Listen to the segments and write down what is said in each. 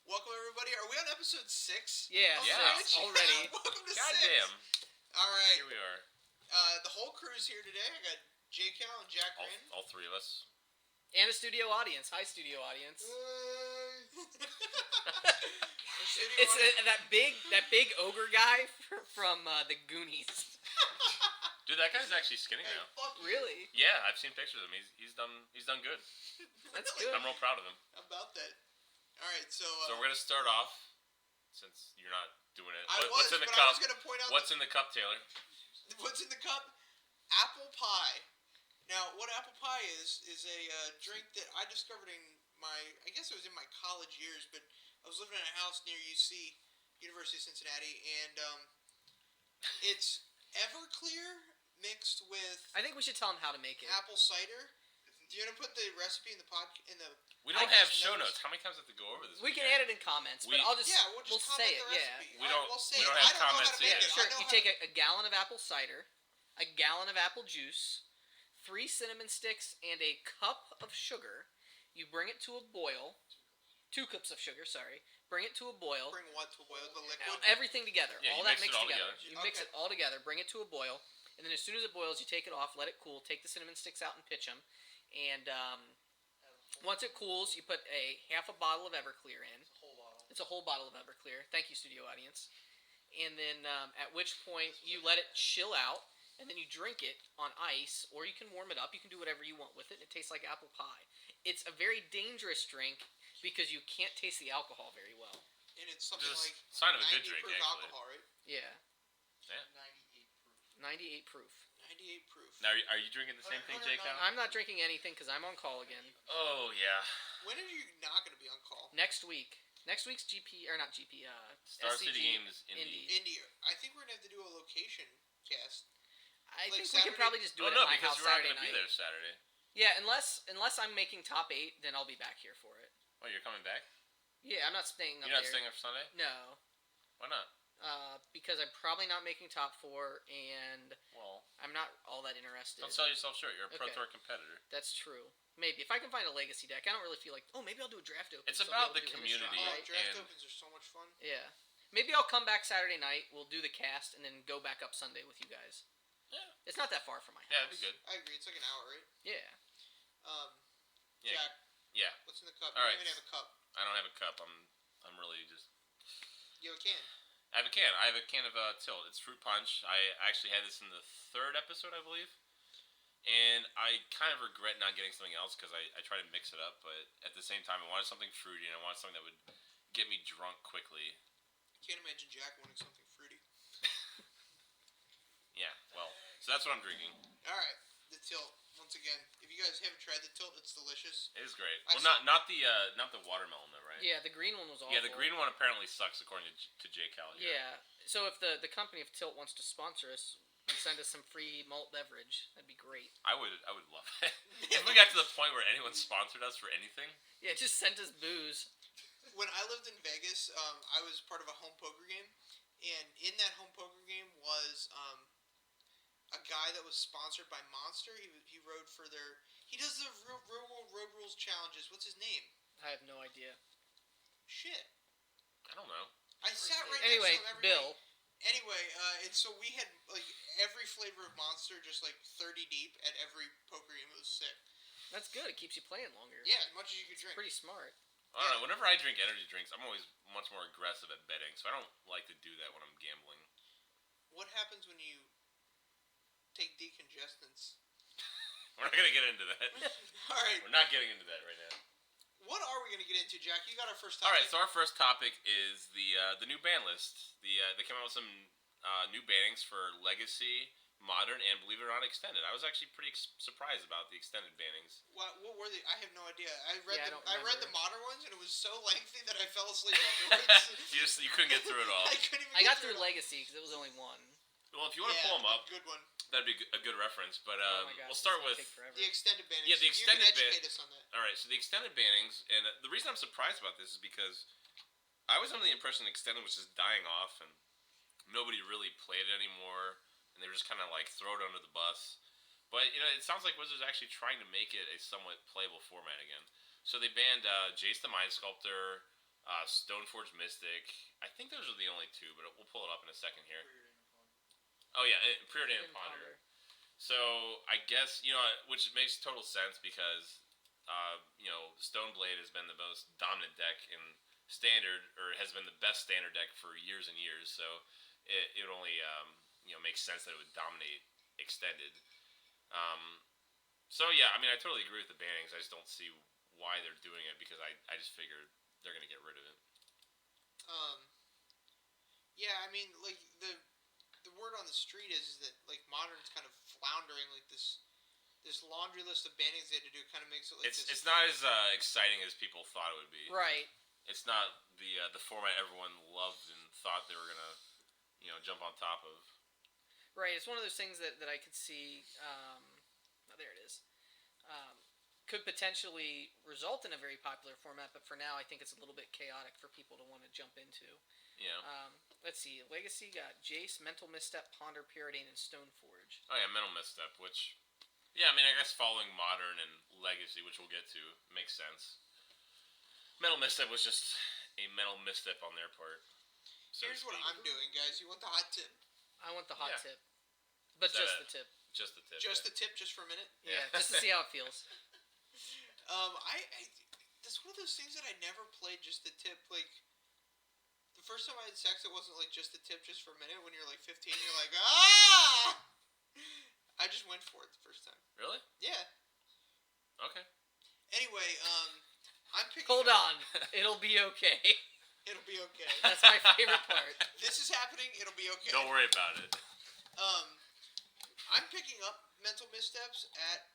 Welcome, everybody. Are we on episode 6? Yeah, Yeah. 6 already. Welcome to 6. Goddamn. All right. Here we are. The whole crew's here today. I got J. Cal and Jack Rand. All three of us. And a studio audience. Hi, studio audience. It's that big ogre guy from the Goonies. Dude, that guy's actually skinny now. Really? Yeah, I've seen pictures of him. He's done good. That's good. I'm real proud of him. How about that? All right, so we're gonna start off, since you're not doing it. What's in the cup? I was gonna point out what's in the cup, Taylor? What's in the cup? Apple pie. Now, what apple pie is a drink that I discovered in I guess it was in my college years, but I was living in a house near UC, University of Cincinnati, and it's Everclear mixed with I think we should tell him how to make it. apple cider. Do you want to put the recipe in the We don't have show notes. How many times do we have to go over this? We can add it in comments, but I'll just we'll say it. The recipe. Yeah, we'll say we don't it. have comments Yeah, yet. sure. You take a gallon of apple cider, a gallon of apple juice, 3 cinnamon sticks, and a cup of sugar. You bring it to a boil. 2 cups of sugar. Sorry. Bring it to a boil. Bring what to a boil? The liquid. Everything together. Yeah, all you that mix mixed it all together. together. You mix it all together. Bring it to a boil, and then as soon as it boils, you take it off, let it cool. Take the cinnamon sticks out and pitch them, and once it cools, you put half a bottle of Everclear in. It's a whole bottle of Everclear. Thank you, studio audience. And then at which point you let it chill out, and then you drink it on ice, or you can warm it up. You can do whatever you want with it. It tastes like apple pie. It's a very dangerous drink because you can't taste the alcohol very well. And it's something like sign of a 90 good drink, proof actually. alcohol, right? Yeah. 98 proof. 98 proof. Now, are you drinking the same thing, Jake? I'm not drinking anything because I'm on call again. Oh, yeah. When are you not going to be on call? Next week. Next week's GP, or not GP, Star SCG City Games Indy. I think we're going to have to do a location cast. I Like think we Saturday? can probably just do it no, at my because house you're not Saturday going to be night. there Saturday. Yeah, unless I'm making top 8, then I'll be back here for it. Oh, you're coming back? Yeah, I'm not staying up You're not there. staying up for Sunday? No. Why not? Because I'm probably not making top 4, and I'm not all that interested. Don't sell yourself short. You're a Pro Okay. Tour competitor. That's true. Maybe. If I can find a legacy deck, I don't really feel like, maybe I'll do a draft open. It's so about I'll the do it in community. stride, Oh, right? draft and- opens are so much fun. Yeah. Maybe I'll come back Saturday night, we'll do the cast, and then go back up Sunday with you guys. Yeah. It's not that far from my house. Yeah, that'd be good. I agree. It's like an hour, right? Yeah. Yeah. Jack, Yeah. what's in the cup? All You right. don't even have a cup. I don't have a cup. I'm really just... You have a can. I have a can. I have a can of Tilt. It's fruit punch. I actually had this in the 3rd episode, I believe. And I kind of regret not getting something else because I try to mix it up. But at the same time, I wanted something fruity and I wanted something that would get me drunk quickly. Can't imagine Jack wanting something fruity. Yeah, well, so that's what I'm drinking. All right, the Tilt. Once again, if you guys haven't tried the Tilt, it's delicious. It is great. I Well, not the watermelon though, right? Yeah, the green one was awful. Yeah, the green one apparently sucks according to J. Cal here. Yeah. So if the company of Tilt wants to sponsor us and send us some free malt beverage, that'd be great. I would love it. If we got to the point where anyone sponsored us for anything. Yeah, just send us booze. When I lived in Vegas, I was part of a home poker game, and in that home poker game was a guy that was sponsored by Monster. He rode for their. He does the road rules challenges. What's his name? I have no idea. Shit. I don't know. I sat right Anyway, next to him every Bill. night. Anyway, and so we had like every flavor of Monster, just like 30 deep at every poker game. It was sick. That's good. It keeps you playing longer. Yeah, as much as you could drink. Pretty smart. I don't know. Whenever I drink energy drinks, I'm always much more aggressive at betting, so I don't like to do that when I'm gambling. What happens when you take decongestants? We're not gonna get into that. All right. We're not getting into that right now. What are we going to get into, Jack? You got our first All topic. right, so our first topic is the new ban list. They came out with some new bannings for Legacy, Modern, and believe it or not, Extended. I was actually pretty surprised about the Extended bannings. What were they? I have no idea. I read I read the modern ones, and it was so lengthy that I fell asleep afterwards. you couldn't get through it all. I couldn't even. I got through through Legacy because it was only one. Well, if you want to pull them up, good one. that'd be a good reference. But Oh my gosh, we'll start it's gonna with take forever. The extended bannings. Yeah, the extended You can educate us on that. all right. So the Extended bannings, and the reason I'm surprised about this is because I was under the impression Extended was just dying off, and nobody really played it anymore, and they were just kind of like throw it under the bus. But it sounds like Wizards are actually trying to make it a somewhat playable format again. So they banned Jace the Mind Sculptor, Stoneforge Mystic. I think those are the only two, but we'll pull it up in a second here. Oh yeah, Preordained and Ponder. So I guess which makes total sense because Stoneblade has been the most dominant deck in Standard, or has been the best Standard deck for years and years. So it would only make sense that it would dominate Extended. So yeah, I mean I totally agree with the bannings. I just don't see why they're doing it because I just figured they're gonna get rid of it. Yeah, I mean like the word on the street is that like Modern's kind of floundering, like this laundry list of bannings they had to do kind of makes it like it's not as exciting as people thought it would be. Right. It's not the format everyone loved and thought they were gonna jump on top of. Right. It's one of those things that I could see. There it is. Could potentially result in a very popular format, but for now, I think it's a little bit chaotic for people to want to jump into. Yeah. Let's see. Legacy got Jace, Mental Misstep, Ponder, Preordained, and Stoneforge. Oh yeah, Mental Misstep, which, yeah, I mean, I guess following Modern and Legacy, which we'll get to, makes sense. Mental Misstep was just a mental misstep on their part. So here's what I'm doing, guys. You want the hot tip? I want the hot tip, but just the tip. Just the tip. Just the tip, just for a minute. Yeah, just to see how it feels. That's one of those things that I never played just the tip. Like, the first time I had sex, it wasn't like just the tip, just for a minute. When you're like 15, you're like, ah! I just went for it the first time. Really? Yeah. Okay. Anyway, I'm picking. Hold on, it'll be okay. It'll be okay. That's my favorite part. This is happening. It'll be okay. Don't worry about it. I'm picking up Mental Missteps at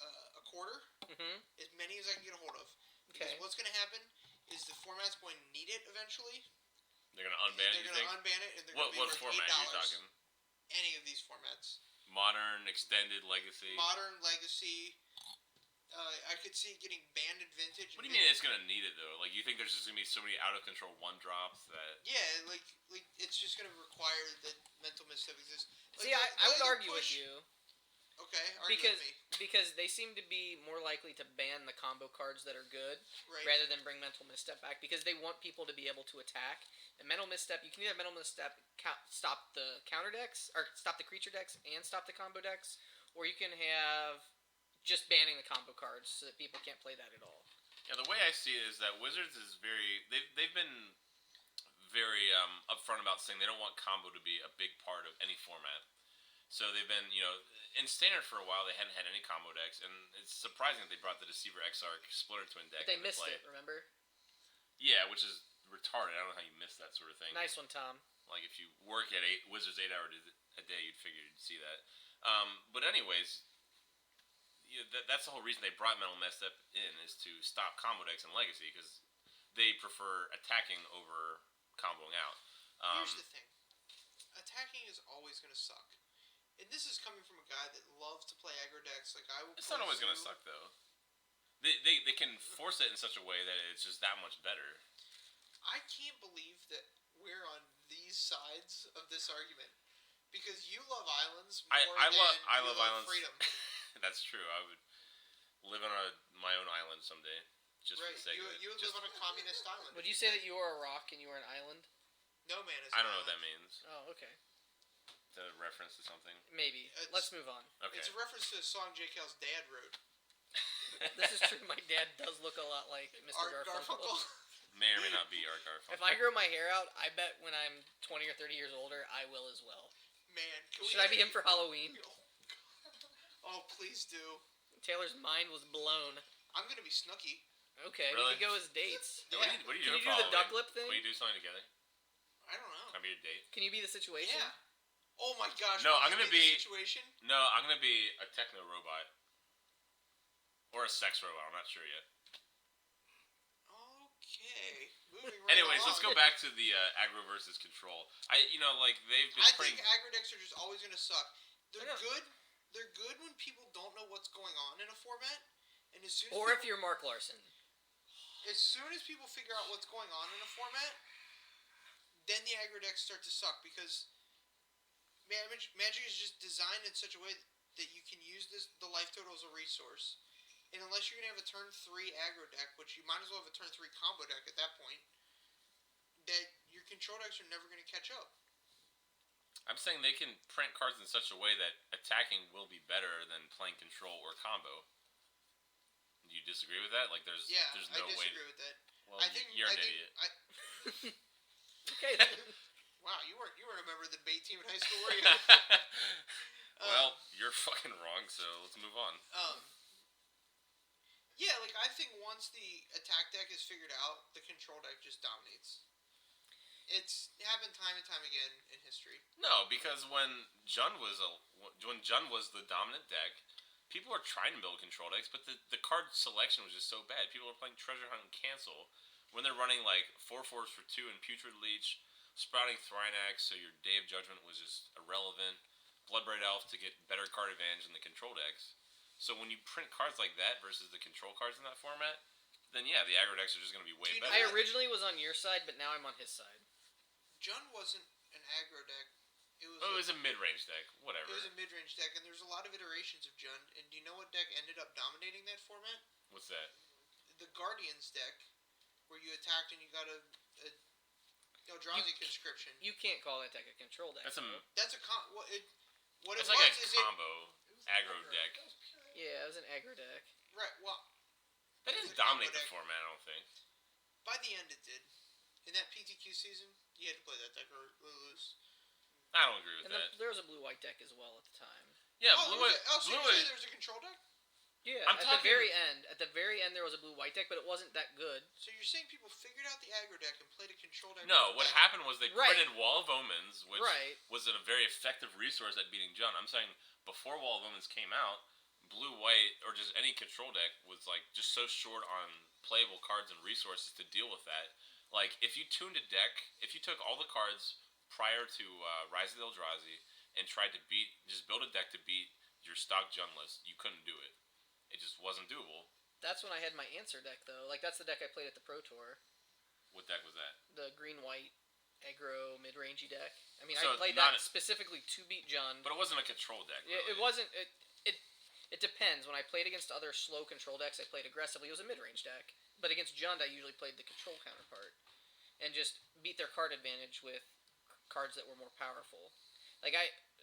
a quarter. Mm-hmm. As many as I can get a hold of. Okay. Because what's going to happen is the format's going to need it eventually. They're going to unban it, They're going to unban it, and they're going to be what worth format $8. are you talking? Any of these formats. Modern, Extended, Legacy. Modern, Legacy. I could see it getting banned in Vintage. What do you mean it's going to need it, though? Like, you think there's just going to be so many out-of-control one-drops that... Yeah, like it's just going to require that Mental Misstep exists. Like, See, I would argue with you. Okay, argue with me. Because they seem to be more likely to ban the combo cards that are good, right, rather than bring Mental Misstep back, because they want people to be able to attack. And Mental Misstep, you can either Mental Misstep stop the counter decks, or stop the creature decks and stop the combo decks, or you can have just banning the combo cards so that people can't play that at all. Yeah, the way I see it is that Wizards is they've been very upfront about saying they don't want combo to be a big part of any format. So they've been, in Standard for a while, they hadn't had any combo decks, and it's surprising that they brought the Deceiver Exarch Splinter Twin deck. But they into missed play. it, remember? Yeah, which is retarded. I don't know how you missed that sort of thing. Nice one, Tom. Like, if you work at Wizards 8 hours a day, you'd figure you'd see that. But anyways, that's the whole reason they brought Mental Misstep in, is to stop combo decks in Legacy, because they prefer attacking over comboing out. Here's the thing. Attacking is always going to suck. And this is coming from a guy that loves to play aggro decks. Like, I will. It's not always going to suck, though. They can force it in such a way that it's just that much better. I can't believe that we're on these sides of this argument. Because you love islands more than I love islands. freedom. That's true. I would live on my own island someday. Just right. for the sake of it. You would live on a communist island. Would you say that you are a rock and you are an island? No man is I an don't know what island. that means. Oh, okay. Is that a reference to something? Maybe. Let's move on. Okay. It's a reference to a song J. Cal's dad wrote. This is true. My dad does look a lot like Mr. Art Garfunkel. May or may not be Art Garfunkel. If I grow my hair out, I bet when I'm 20 or 30 years older, I will as well. Man, should I be him for Halloween? Oh, please do. Taylor's mind was blown. I'm gonna be Snooki. Okay, really? we can go as dates. Yeah. What are you Can doing you do the duck lip thing? Will you do something together? I don't know. Can I be your date? Can you be the situation? Yeah. Oh my gosh. No, I'm gonna be the situation. No, I'm gonna be a techno robot. Or a sex robot. I'm not sure yet. Okay. Moving right Anyways, along. let's go back to the aggro versus control. They've been I think aggro decks are just always gonna suck. They're good. They're good when people don't know what's going on in a format, and as soon as if you're Mark Larson. As soon as people figure out what's going on in a format, then the aggro decks start to suck because Magic is just designed in such a way that you can use the life total as a resource. And unless you're going to have a turn 3 aggro deck, which you might as well have a turn 3 combo deck at that point, I'm saying they can print cards in such a way that attacking will be better than playing control or combo. Do you disagree with that? Like, there's no way. I disagree with that. Well, you're an idiot. Okay then. Wow, you weren't a member of the debate team in high school, were you? Well, you're fucking wrong. So let's move on. Yeah, like I think once the attack deck is figured out, the control deck just dominates. It's happened time and time again in history. No, because when Jund was the dominant deck, people were trying to build control decks, but the card selection was just so bad. People were playing Treasure Hunt and Cancel when they're running like 4/4s for 2 and Putrid Leech, Sprouting Thrynax, so your Day of Judgment was just irrelevant. Bloodbraid Elf to get better card advantage in the control decks. So when you print cards like that versus the control cards in that format, then yeah, the aggro decks are just going to be way better. I originally was on your side, but now I'm on his side. Jund wasn't an aggro deck. It was a mid-range deck. Whatever. It was a mid-range deck, and there's a lot of iterations of Jund. And do you know what deck ended up dominating that format? What's that? The Guardians deck, where you attacked and you got a Eldrazi conscription. You can't call that deck a control deck. It's like a combo aggro deck. Yeah, it was an aggro deck. Right. Well, that didn't dominate the format. I don't think. By the end, it did. In that PTQ season, you had to play that deck or lose. I don't agree with that. There was a blue-white deck as well at the time. Yeah, blue-white. So you say there was a control deck? Yeah, at the very end, there was a blue-white deck, but it wasn't that good. So you're saying people figured out the aggro deck and played a control deck? No, what happened was they printed Wall of Omens, which was a very effective resource at beating Jund. I'm saying before Wall of Omens came out, blue-white or just any control deck was like just so short on playable cards and resources to deal with that. Like if you tuned a deck, if you took all the cards prior to Rise of the Eldrazi and tried to build a deck to beat your stock Jund list, you couldn't do it. It just wasn't doable. That's when I had my answer deck, though. Like, that's the deck I played at the Pro Tour. What deck was that? The green-white aggro mid-rangey deck. I mean, So I played that specifically to beat Jund. But it wasn't a control deck, really. It wasn't... It depends. When I played against other slow control decks, I played aggressively. It was a mid-range deck. But against Jund, I usually played the control counterpart. And just beat their card advantage with cards that were more powerful. Like,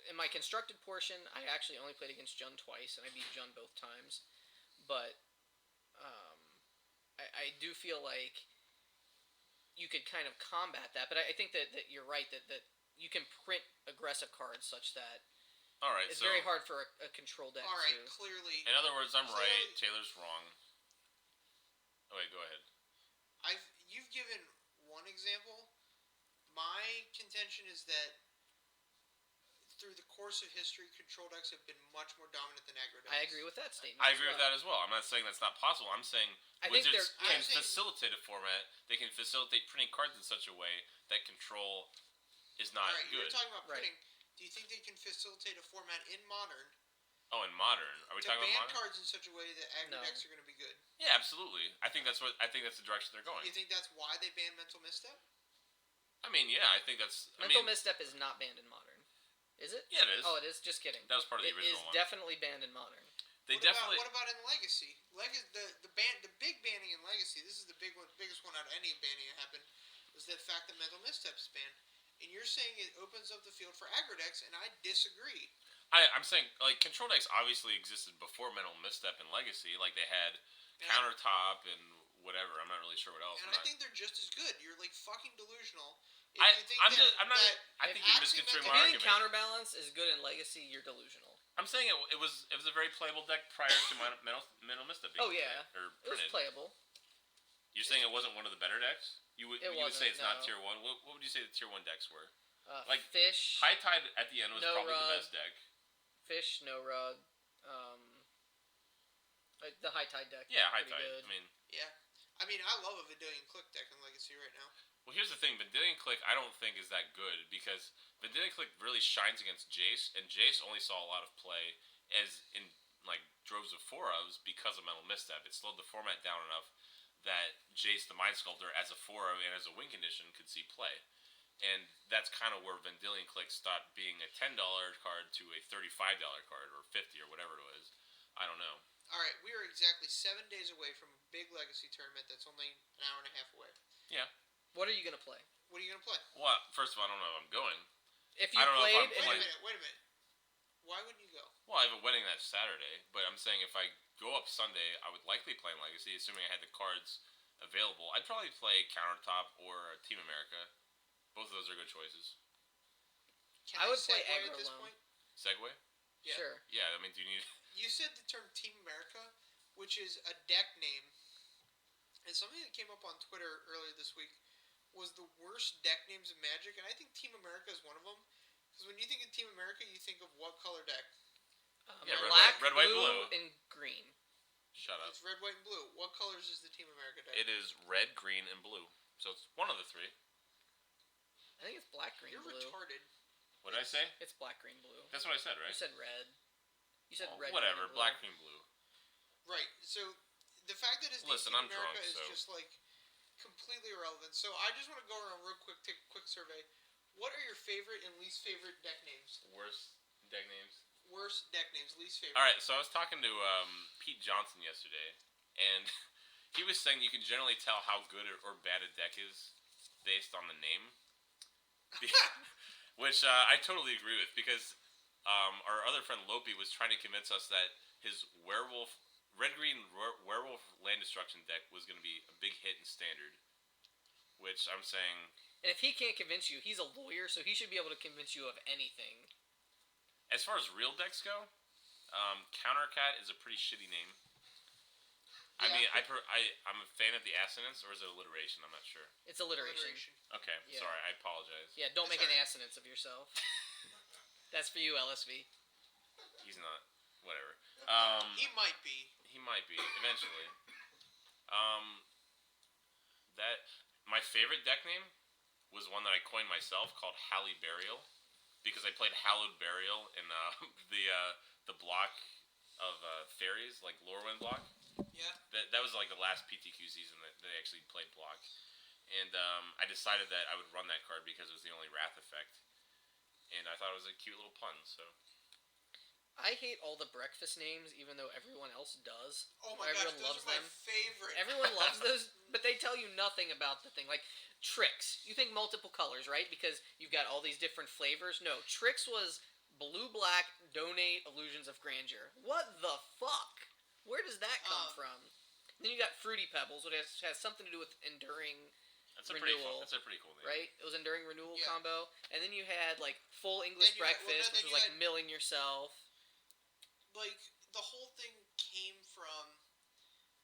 in my constructed portion, I actually only played against Jund twice, and I beat Jund both times. But I do feel like you could kind of combat that. But I think that you're right, that you can print aggressive cards such that it's very hard for a control deck to... Clearly... In other words, I'm right, Taylor's wrong. Oh, wait, go ahead. You've given one example. My contention is that through the course of history, control decks have been much more dominant than aggro decks. I agree with that statement. I agree with that as well. I'm not saying that's not possible. I'm saying Wizards can facilitate a format. They can facilitate printing cards in such a way that control is not good. You're talking about printing. Do you think they can facilitate a format in Modern? Oh, in Modern, are we talking about Modern? To ban cards in such a way that aggro decks are going to be good. Yeah, absolutely. I think that's the direction they're going. You think that's why they banned Mental Misstep? I mean, yeah, I think that's... Mental Misstep is not banned in Modern. Is it? Yeah, it is. Oh, it is? Just kidding. That was part of the original one. It is definitely banned in Modern. What about in Legacy? The big banning in Legacy, this is the biggest one out of any banning that happened, was the fact that Mental Misstep is banned. And you're saying it opens up the field for aggro decks, and I disagree. I'm saying, like, control decks obviously existed before Mental Misstep and Legacy. Like, they had Countertop and whatever. I'm not really sure what else. And I think they're just as good. You're, like, fucking delusional. I think you're misconstruing my argument. If you think Counterbalance is good in Legacy, you're delusional. I'm saying it was a very playable deck prior to Mental Misstep being it was playable. You're saying it wasn't one of the better decks? You would say it's not tier 1. What would you say the tier 1 decks were? Like Fish. High Tide at the end was probably the best deck. Fish, No Rug. The High Tide deck. Yeah, High Tide. Good. I mean, I love a Vendilion Click deck in Legacy right now. Well, here's the thing. Vendilion Click I don't think is that good because Vendilion Click really shines against Jace, and Jace only saw a lot of play as in like droves of 4-ofs because of Mental Misstep. It slowed the format down enough that Jace the Mind Sculptor as a 4-of and as a win condition could see play. And that's kind of where Vendilion Click stopped being a $10 card to a $35 card or $50 or whatever it was. I don't know. All right, we are exactly 7 days away from a big Legacy tournament that's only an hour and a half away. Yeah. What are you going to play? What are you going to play? Well, first of all, I don't know if I'm going. If you I don't know if played, I'm Wait a minute. Why wouldn't you go? Well, I have a wedding that Saturday, but I'm saying if I go up Sunday, I would likely play in Legacy, assuming I had the cards available. I'd probably play Countertop or Team America. Both of those are good choices. Can I would play segue aggro at this loam. point? Segway? Yeah. Sure. Yeah, I mean, do you need... You said the term Team America, which is a deck name, and something that came up on Twitter earlier this week was the worst deck names in Magic, and I think Team America is one of them. Because when you think of Team America, you think of what color deck? Yeah, black, red, white, blue, blue. and green. Shut up. It's red, white, and blue. What colors is the Team America deck? It is red, green, and blue. So it's one of the three. I think it's black, green, You're blue. retarded. What did I say? It's black, green, blue. That's what I said, right? You said red. You said red. Whatever, green, black, green, blue. Right. So the fact that it's Listen, Team I'm America drunk, is so... just like completely irrelevant. So I just want to go around real quick, take a quick survey. What are your favorite and least favorite deck names? Worst deck names? Worst deck names, least favorite. Alright, so I was talking to Pete Johnson yesterday, and he was saying you can generally tell how good or bad a deck is based on the name. Which I totally agree with, because our other friend Lopi was trying to convince us that his red-green werewolf land destruction deck was going to be a big hit in Standard. Which I'm saying... And if he can't convince you, he's a lawyer, so he should be able to convince you of anything. As far as real decks go, Countercat is a pretty shitty name. I mean, I'm a fan of the assonance, or is it alliteration? I'm not sure. It's alliteration. Okay, Yeah. sorry, I apologize. Yeah, don't make an assonance of yourself. That's for you, LSV. He's not. Whatever. He might be. He might be, eventually. My favorite deck name was one that I coined myself called Halley Burial, because I played Hallowed Burial in the block of fairies, like Lorwyn block. Yeah. That was like the last PTQ season that they actually played block. And I decided that I would run that card because it was the only Wrath effect. And I thought it was a cute little pun, so... I hate all the breakfast names, even though everyone else does. Oh my gosh, Everyone those loves are my them. favorite. Everyone loves those, but they tell you nothing about the thing. Like, Tricks. You think multiple colors, right? Because you've got all these different flavors. No, Tricks was blue-black, donate, illusions of grandeur. What the fuck? Where does that come from? Then you got Fruity Pebbles, which has something to do with enduring renewal. That's a pretty cool name. Right? It was enduring renewal Yeah. combo. And then you had, like, full English Then you had- breakfast, then which you was like had- milling yourself. Like, the whole thing came from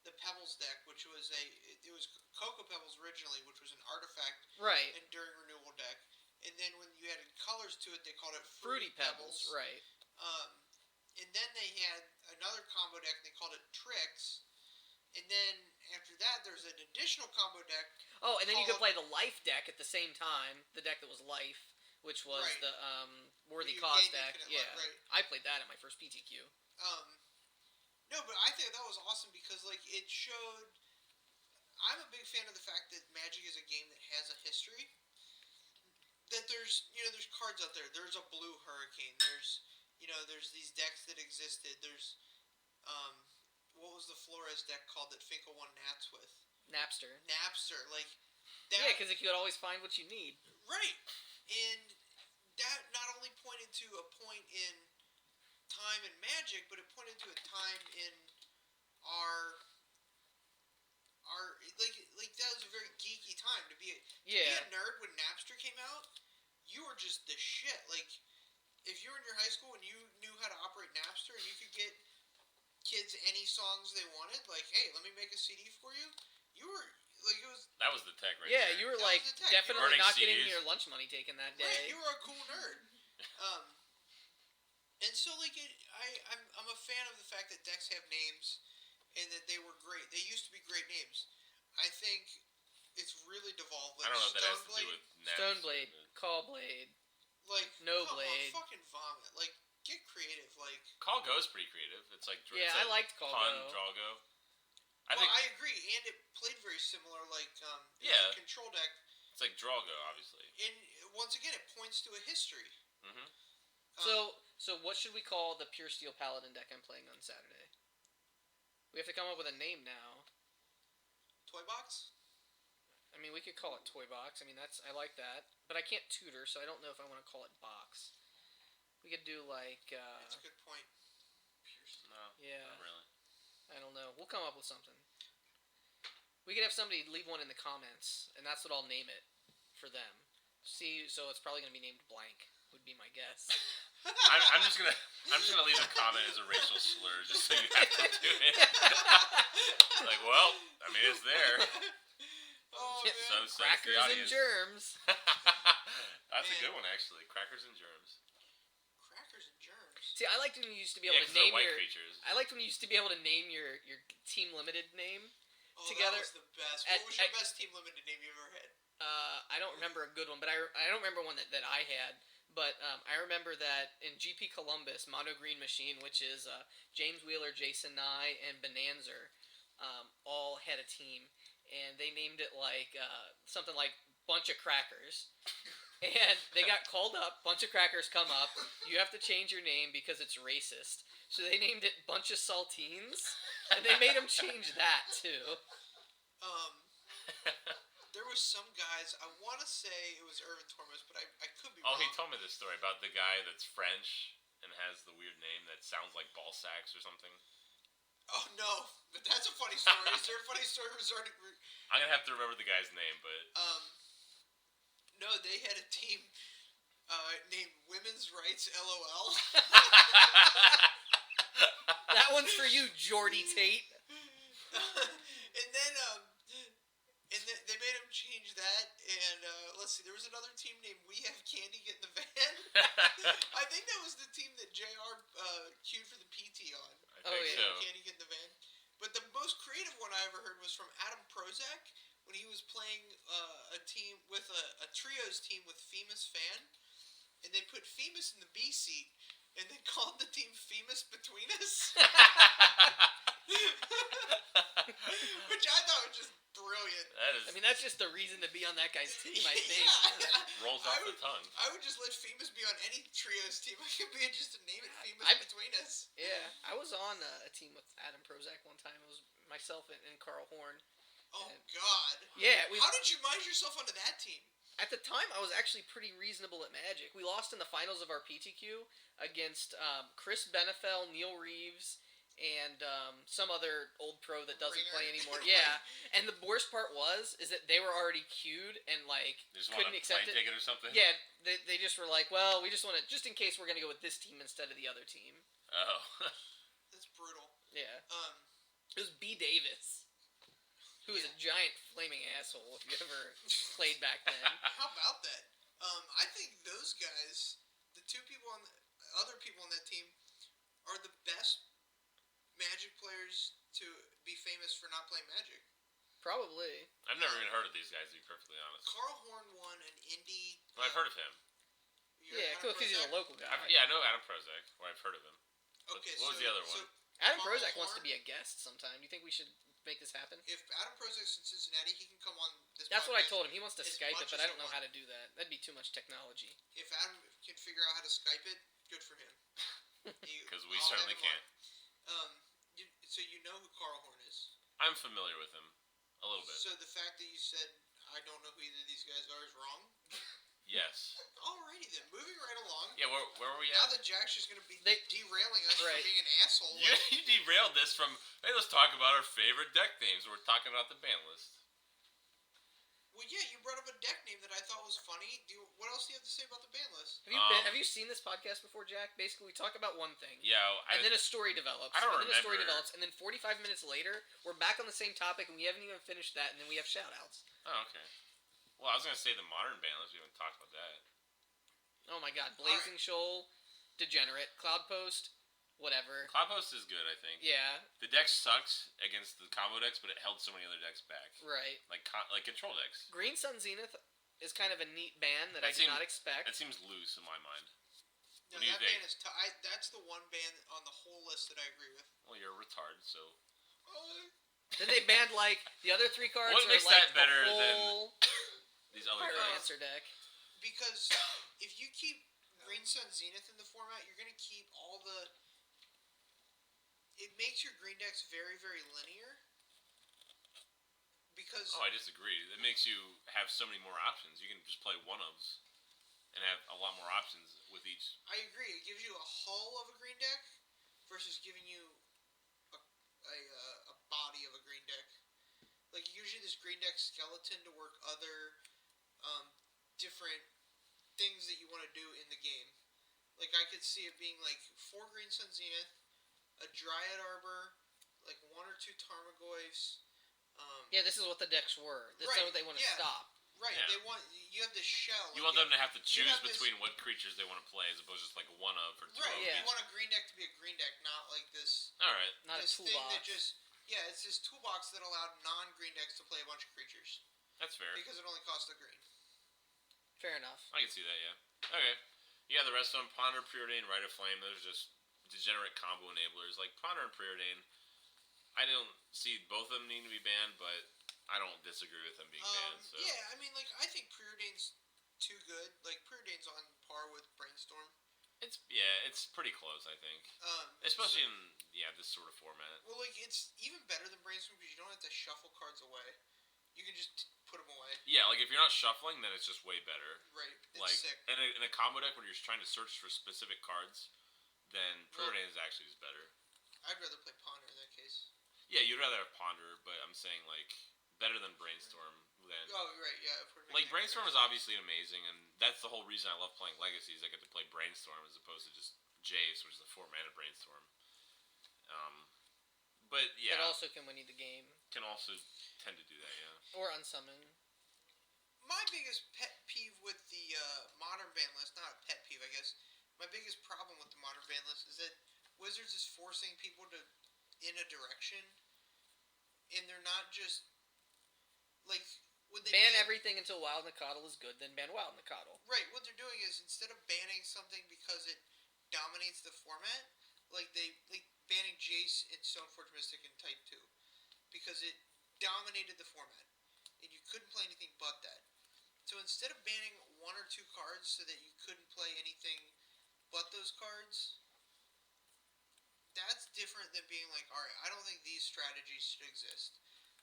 the Pebbles deck, which was it was Cocoa Pebbles originally, which was an artifact Right. enduring renewal deck. And then when you added colors to it, they called it Fruity Pebbles. Right. And then they had another combo deck, and they called it Tricks. And then after that, there's an additional combo deck. Oh, and then you could called- play the Life deck at the same time. The deck that was Life, which was Right. the Worthy You Cause gained deck. infinite Yeah, life, right. I played that at my first PTQ. No, but I think that was awesome because, like, it showed... I'm a big fan of the fact that Magic is a game that has a history. That there's cards out there. There's a Blue Hurricane. There's these decks that existed. There's, what was the Flores deck called that Finkel won Nats with? Napster. Like, Yeah, that... because you could always find what you need. Right. And that not only pointed to a point in time in Magic, but it pointed to a time in our like that was a very geeky time to be Yeah. a nerd when Napster came out. You were just the shit. Like, if you were in your high school and you knew how to operate Napster and you could get kids any songs they wanted, like, hey, let me make a CD for you. You were like, it was... That was the tech right Yeah, there. you were That like was the tech. definitely Burning not getting CDs. your lunch money taken that day. Right, you were a cool nerd. And so, like, I'm a fan of the fact that decks have names and that they were great. They used to be great names. I think it's really devolved. Like, I don't know what that has to do Stoneblade, with Nats. Stoneblade, Callblade. like, No come Blade. on, fucking vomit. Like, get creative. Like, Call Go's pretty creative. It's like... Yeah, it's I a liked Call pun, Go. draw go. I agree, and it played very similar. Like, it's Yeah. a control deck. It's like draw go, obviously. And once again, it points to a history. Mm-hmm. So what should we call the Pure Steel Paladin deck I'm playing on Saturday? We have to come up with a name now. Toy box. I mean, we could call it Toy Box. I mean, I like that. But I can't tutor, so I don't know if I want to call it Box. We could do like. That's a good point. No, yeah. not really. I don't know. We'll come up with something. We could have somebody leave one in the comments, and that's what I'll name it for them. See, so it's probably gonna be named blank. Would be my guess. I'm just gonna leave a comment as a racial slur, just so you have to do it. Like, well, I mean, it's there. Oh, So man. says the Crackers and audience. germs. That's a good one, actually. Crackers and germs. Crackers and germs. See, I liked when you used to be Yeah, able to 'cause they're name white your. creatures. I liked when you used to be able to name your team limited name. Oh, Together. that was the best. At- What was your at- best team limited name you ever had? I don't remember a good one, but I don't remember one that I had. But I remember that in GP Columbus, Mono Green Machine, which is James Wheeler, Jason Nye, and Bonanza, all had a team, and they named it like something like Bunch of Crackers. And they got called up. Bunch of Crackers come up. You have to change your name because it's racist. So they named it Bunch of Saltines, and they made them change that too. There was some guys, I want to say it was Irvin Tormos, but I could be Oh, wrong. he told me this story about the guy that's French and has the weird name that sounds like ball sacks or something. Oh, no. But that's a funny story. Is there a funny story? I'm gonna have to remember the guy's name, but No, they had a team named Women's Rights LOL. That one's for you, Jordy Tate. And then they made him change that. And let's see, there was another team named We Have Candy Get in the Van. I think that was the team that JR queued for the PT on. I think yeah. so. Candy Get in the Van. But the most creative one I ever heard was from Adam Prozac when he was playing a team with a trios team with Femus Fan, and they put Femus in the B seat, and they called the team Femus Between Us, which I thought was just brilliant. That is I mean, that's just the reason to be on that guy's team, I think. Yeah. rolls off the tongue. I would just let Femus be on any trios team. I could be just to name it Femus Between Us. Yeah, I was on a team with Adam Prozac one time. It was myself and Carl Horn. Oh God! Yeah, How did you manage yourself onto that team? At the time, I was actually pretty reasonable at Magic. We lost in the finals of our PTQ against Chris Benefell, Neil Reeves, and some other old pro that doesn't play anymore. Yeah, and the worst part is that they were already queued and like They just couldn't want a accept plane it. ticket or something. Yeah, they just were like, well, we just want to, just in case we're gonna go with this team instead of the other team. Oh. That's brutal. Yeah. It was B. Davis, who was a giant flaming asshole. If you ever played back then. How about that? I think those guys, the other people on that team, are the best Magic players to be famous for not playing Magic. Probably. I've never even heard of these guys, to be perfectly honest. Carl Horn won an Indy. Well, I've heard of him. Yeah, cool, because he's a local guy. I know Adam Prozac, or I've heard of him. Okay, what was the other one? Adam Carl Prozac wants to Horn? be a guest sometime. Do you think we should make this happen? If Adam Prozac's in Cincinnati, he can come on this That's what I podcast told him. He wants to as Skype it, much but as I he don't know how wants. to do that. That'd be too much technology. If Adam can figure out how to Skype it, good for him. Because we I'll certainly have him can. on. So you know who Carl Horn is? I'm familiar with him. A little bit. So the fact that you said I don't know who either of these guys are is wrong? Yes. Alrighty then, moving right along. Yeah, where were we Now at? that Jack's just going to be They- derailing us Right. for being an asshole. You derailed this from, hey, let's talk about our favorite deck names. We're talking about the ban list. Well, yeah, you brought up a deck name that I thought was funny. What else do you have to say about the ban list? Have you seen this podcast before, Jack? Basically, we talk about one thing. Yeah, And then a story develops. I don't and then a story remember. develops, and then 45 minutes later, we're back on the same topic, and we haven't even finished that, and then we have shout-outs. Oh, okay. Well, I was going to say the modern ban list. We haven't talked about that. Oh my god. Blazing Shoal, Degenerate, Cloud Post, whatever. Cloudpost is good, I think. Yeah, The deck sucks against the combo decks, but it held so many other decks back. right. Like control decks. Green Sun Zenith is kind of a neat ban that I That did not seems- expect. That seems loose in my mind. No, What do you that think? ban is that's the one ban on the whole list that I agree with. Well, you're a retard, so. Then they banned like the other three cards. What are makes like that better the than whole These other cards. Pyromancer deck. Because if you keep Green Sun Zenith in the format, you're going to keep all the... It makes your green decks very, very linear. because Oh, I disagree. It makes you have so many more options. You can just play one-ofs and have a lot more options with each. I agree. It gives you a hull of a green deck versus giving you a body of a green deck. Like usually this green deck skeleton to work other different things that you want to do in the game. Like I could see it being like 4 Green Sun Zenith, a Dryad Arbor, like 1 or 2 Tarmogoyfs. Yeah, this is what the decks were. This is what they want to stop. Right. Yeah. They want you have this shell. You want them to have to choose have between what creatures they want to play, as opposed to just like one of or two Right. of Yeah. You want a green deck to be a green deck, not like this. All right. Not a this thing toolbox. that just it's this toolbox that allowed non-green decks to play a bunch of creatures That's fair. because it only cost a green. Fair enough. I can see that. Yeah. Okay. Yeah, the rest of them, Ponder, Preordain, Rite of Flame. Those are just degenerate combo enablers. Like Ponder and Preordain, I don't see both of them needing to be banned, but I don't disagree with them being banned. So. Yeah, I mean, like I think Preordain's too good. Like Preordain's on par with Brainstorm. It's pretty close, I think. Especially in this sort of format. Well, like it's even better than Brainstorm because you don't have to shuffle cards away. You can just put them away. Yeah, like if you're not shuffling, then it's just way better. Right. It's Like sick. in a combo deck when you're trying to search for specific cards, then Preordain is actually just better. I'd rather play Ponder in that case. Yeah, you'd rather have Ponder, but I'm saying like better than Brainstorm. Than Oh, right. Yeah. If we're like making Brainstorm is obviously amazing, and that's the whole reason I love playing Legacies. I get to play Brainstorm as opposed to just Jace, which is a 4-mana Brainstorm. But yeah, It also can win you the game. can also tend to do that. Yeah. Or unsummon. My biggest pet peeve with the modern ban list, not a pet peeve, I guess. My biggest problem with the modern ban list is that Wizards is forcing people to in a direction, and they're not just like when they Ban everything until Wild Nacatl is good, then ban Wild Nacatl. Right, what they're doing is instead of banning something because it dominates the format, like banning Jace in Stoneforge Mystic in Type 2 because it dominated the format and you couldn't play anything but that. So instead of banning 1 or 2 cards so that you couldn't play anything but those cards, that's different than being like, alright, I don't think these strategies should exist.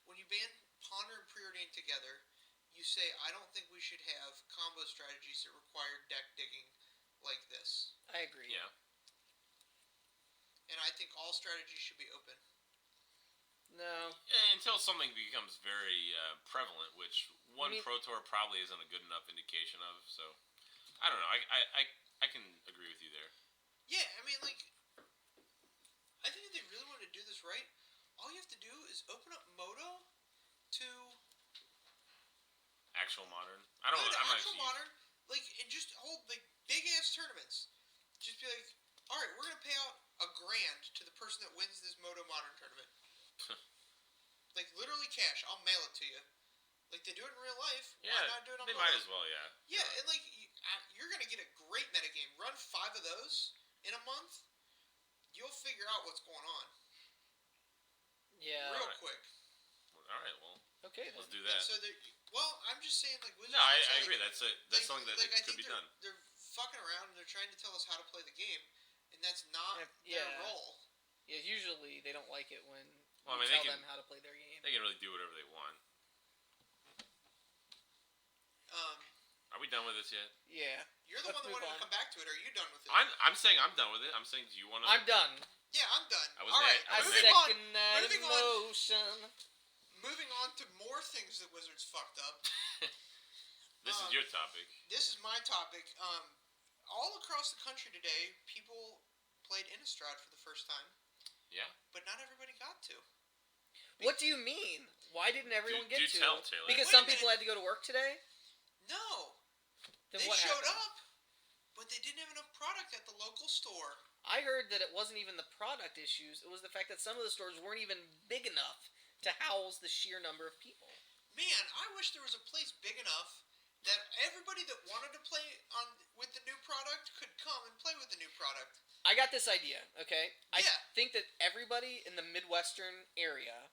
When you ban Ponder and Preordain together, you say, I don't think we should have combo strategies that require deck digging like this. I agree. Yeah. And I think all strategies should be open. No. Until something becomes very prevalent, which one Pro Tour probably isn't a good enough indication of. So, I don't know. I can agree with you there. Yeah, I mean, like, I think if they really wanted to do this right, all you have to do is open up Moto to Actual Modern. I'm not actual actually. modern, like, and just hold like big ass tournaments. Just be like, all right, we're gonna pay out $1,000 to the person that wins this Moto Modern tournament. Like literally cash. I'll mail it to you. Like they do it in real life. Yeah, why not do it on they Moto? might as well. Yeah. Yeah, and like you're gonna get a great metagame. Run 5 of those in a month. You'll figure out what's going on Yeah. real Alright. quick. All right. Well, Okay then. let's do And that. so I'm just saying like Wizards. No, I also, agree. That's something that I could think be done. They're fucking around and they're trying to tell us how to play the game, and that's not Yeah. their role. Yeah, usually they don't like it when Well, I you mean, tell they can- them how to play their game. They can really do whatever they want. Are we done with this yet? Yeah. You're the Let's one that move wanted on. to come back to it. Are you done with it? I'm saying I'm done with it. I'm saying, do you want to? I'm done. Yeah, I'm done. I was All right, I I was moving next. on. second that Moving on. emotion. Moving on to more things that Wizards fucked up. This is your topic. This is my topic. All across the country today, people played Innistrad for the first time, Yeah. but not everybody got to. What do you mean? Why didn't everyone Do get to? tell, Taylor. Because Wait a some people had to go to work today? No, Then they what showed happened? up, but they didn't have enough product at the local store. I heard that it wasn't even the product issues. It was the fact that some of the stores weren't even big enough to house the sheer number of people. Man, I wish there was a place big enough that everybody that wanted to play with the new product could come and play with the new product. I got this idea, okay? I Yeah. think that everybody in the Midwestern area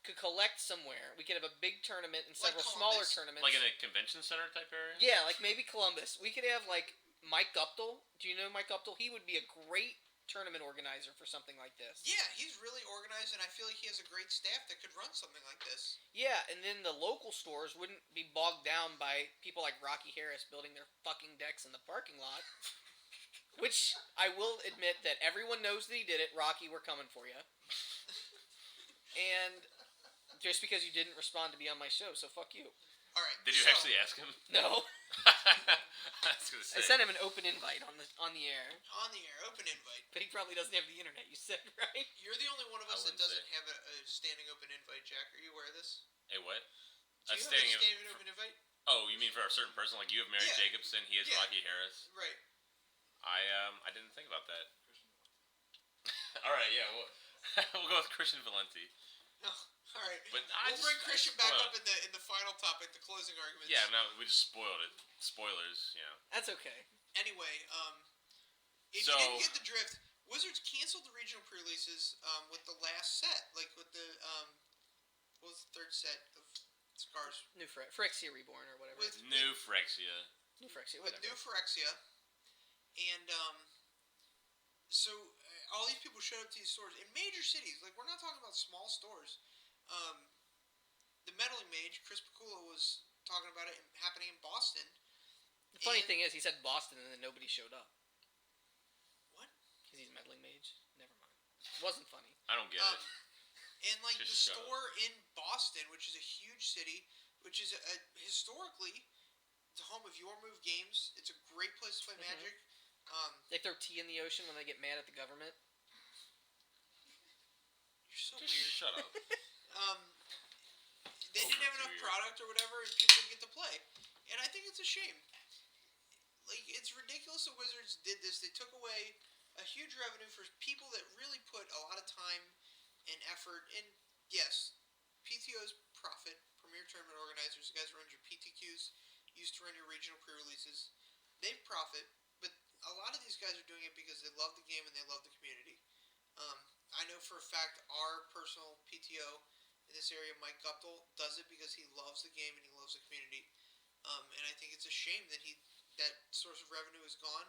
could collect somewhere. We could have a big tournament and Like several smaller Columbus? tournaments. Like in a convention center type area. Yeah, like maybe Columbus. We could have like Mike Guptill. Do you know Mike Guptill? He would be a great tournament organizer for something like this. Yeah, he's really organized, and I feel like he has a great staff that could run something like this. Yeah, and then the local stores wouldn't be bogged down by people like Rocky Harris building their fucking decks in the parking lot. Which, I will admit that everyone knows that he did it. Rocky, we're coming for you. And just because you didn't respond to be on my show, so fuck you. Alright, Did you actually ask him? No. I was gonna say. I sent him an open invite on the air. On the air, open invite. But he probably doesn't have the internet, you said, right? You're the only one of us I that wouldn't doesn't say. have a standing open invite, Jack. Are you aware of this? Hey, what? Do you have a standing open invite? Oh, you mean for a certain person? Like you have Mary Yeah. Jacobson, he has Yeah. Rocky Harris. Right. I didn't think about that. All right, yeah, we'll go with Christian Valenti. No. Alright. But We'll bring Christian back spoiled up in the final topic, the closing arguments. Yeah, no, we just spoiled it. Spoilers, yeah. That's okay. Anyway, if So- you didn't get the drift, Wizards canceled the regional pre-releases with the last set. Like with the, what was the third set of Scars? New Phyrexia Reborn or whatever. With New Phyrexia. New Phyrexia, with whatever. New Phyrexia. And, so all these people showed up to these stores in major cities. Like, we're not talking about small stores. The Meddling Mage, Chris Pikula, was talking about it happening in Boston. The funny and- thing is, he said Boston and then nobody showed up. What? Because he's Meddling Mage. Never mind. It wasn't funny. I don't get it. And like Just the shut up. store in Boston, which is a huge city, which is historically the home of Your Move Games. It's a great place to play Mhm. Magic. They throw tea in the ocean when they get mad at the government. You're so Just weird. shut up. They didn't have enough Weird. product or whatever, and people didn't get to play. And I think it's a shame. Like, it's ridiculous that Wizards did this. They took away a huge revenue for people that really put a lot of time and effort. And yes, PTOs profit. Premier Tournament Organizers, the guys who run your PTQs, used to run your regional pre-releases. They profit, but a lot of these guys are doing it because they love the game and they love the community. I know for a fact our personal PTO in this area, Mike Guptill, does it because he loves the game and he loves the community. And I think it's a shame that that source of revenue is gone.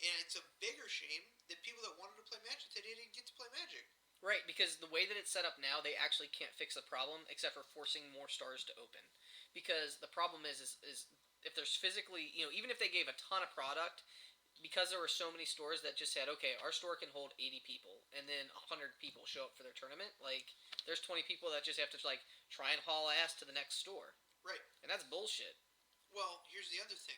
And it's a bigger shame that people that wanted to play Magic, they didn't get to play Magic. Right, because the way that it's set up now, they actually can't fix the problem except for forcing more stars to open. Because the problem is if there's physically, even if they gave a ton of product, because there were so many stores that just said, okay, our store can hold 80 people, and then 100 people show up for their tournament, like, there's 20 people that just have to, like, try and haul ass to the next store. Right. And that's bullshit. Well, here's the other thing.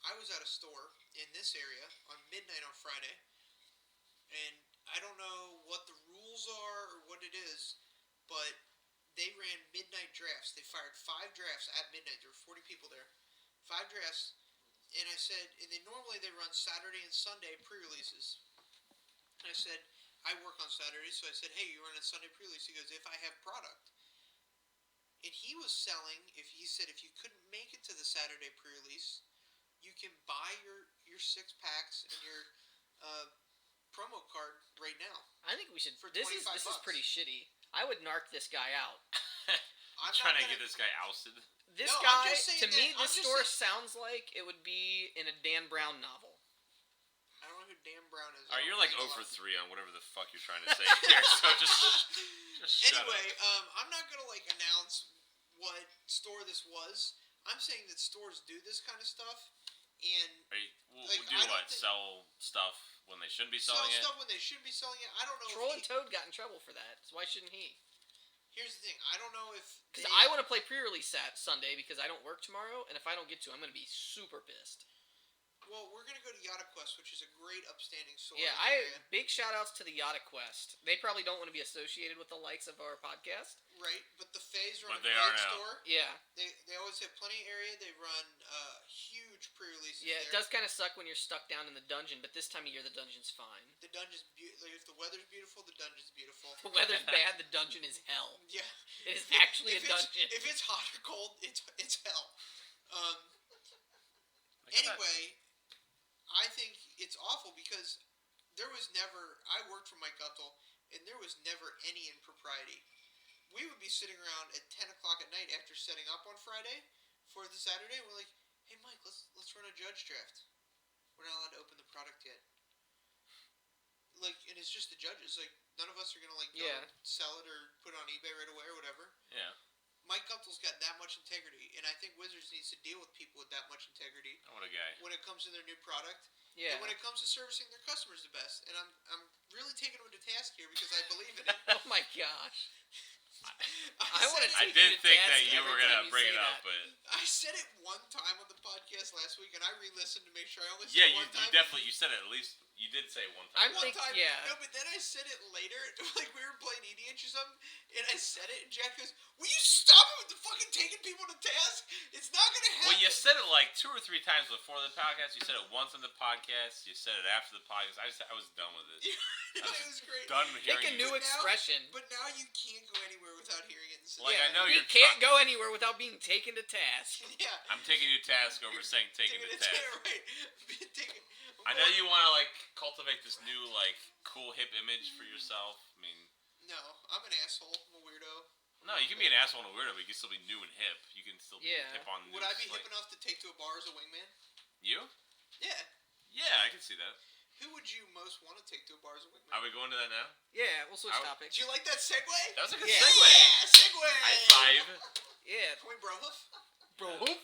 I was at a store in this area on midnight on Friday, and I don't know what the rules are or what it is, but they ran midnight drafts. They fired 5 drafts at midnight. There were 40 people there. 5 drafts. And I said, and normally they run Saturday and Sunday pre-releases. And I said, I work on Saturdays, so I said, hey, you run a Sunday pre-release? He goes, if I have product. And he was selling, he said if you couldn't make it to the Saturday pre-release, you can buy your 6-packs and your promo card right now. I think we should. For This is $25. pretty shitty. I would narc this guy out. I'm trying not to gonna- get this guy ousted. This No, I'm guy, just saying to me, that- this I'm just store saying- sounds like it would be in a Dan Brown novel. I don't know who Dan Brown is. Alright, you're like 0 for 3 on whatever the fuck you're trying to say here, so just shut Anyway, up. I'm not gonna announce what store this was. I'm saying that stores do this kind of stuff and We'll like, do I don't what? think- Sell stuff when they shouldn't be sell selling it? stuff when they shouldn't be selling it. I don't know. Troll if and Toad got in trouble for that, so why shouldn't he? Here's the thing. I don't know if Because I want to play pre-release Sunday because I don't work tomorrow, and if I don't get to, I'm going to be super pissed. Well, we're gonna go to Yada Quest, which is a great upstanding store. Yeah, in the area. big shout outs to the Yada Quest. They probably don't want to be associated with the likes of our podcast. Right, but the Fays run But a they great are now. store. Yeah, They always have plenty of area. They run huge pre-releases. yeah, it there. does kind of suck when you're stuck down in the dungeon, but this time of year the dungeon's fine. The dungeon's beautiful. If the weather's beautiful, the dungeon's beautiful. The weather's bad, the dungeon is hell. Yeah, It is actually a if it's- dungeon. If it's hot or cold, it's hell. Look at that. Anyway, I think it's awful because there was never. I worked for Mike Guptill, and there was never any impropriety. We would be sitting around at 10 o'clock at night after setting up on Friday for the Saturday, and we're like, "Hey, Mike, let's run a judge draft. We're not allowed to open the product yet." Like, just the judges. Like, none of us are gonna go sell it or put it on eBay right away or whatever. Yeah. Mike Guptill's got that much integrity, and I think Wizards needs to deal with people with that much integrity. Oh, what a guy. When it comes to their new product. Yeah. And when it comes to servicing their customers the best. And I'm really taking him to task here because I believe in it. Oh my gosh. I did think that you were gonna bring it up, but I said it one time on the podcast last week, and I re-listened to make sure I only said yeah, it one time. you said it at least. You did say it one time. No, but then I said it later, like we were playing EDH or something, and I said it, and Jack goes, "Will you stop it with the fucking taking people to task? It's not gonna happen." Well, you said it like 2 or 3 times before the podcast. You said it once on the podcast. You said it after the podcast. I was done with it. It was great. Done hearing Pick a new expression. But now you can't go anywhere without hearing it. Like I know you can't go anywhere without being taken to task. Yeah. I'm taking you to task over saying taken to task. Right. I know you want to cultivate this new cool hip image for yourself. I mean, no, I'm an asshole. I'm a weirdo. No, you can be an asshole and a weirdo, but you can still be new and hip. You can still be hip on. Would I be hip enough to take to a bar as a wingman? You? Yeah. Yeah, I can see that. Who would you most want to take to a bar as a wingman? Are we going to that now? Yeah, we'll switch topics. Did you like that segue? That was a good segue. Yeah, segue. High five. Yeah. Can we brohoof? Brohoof?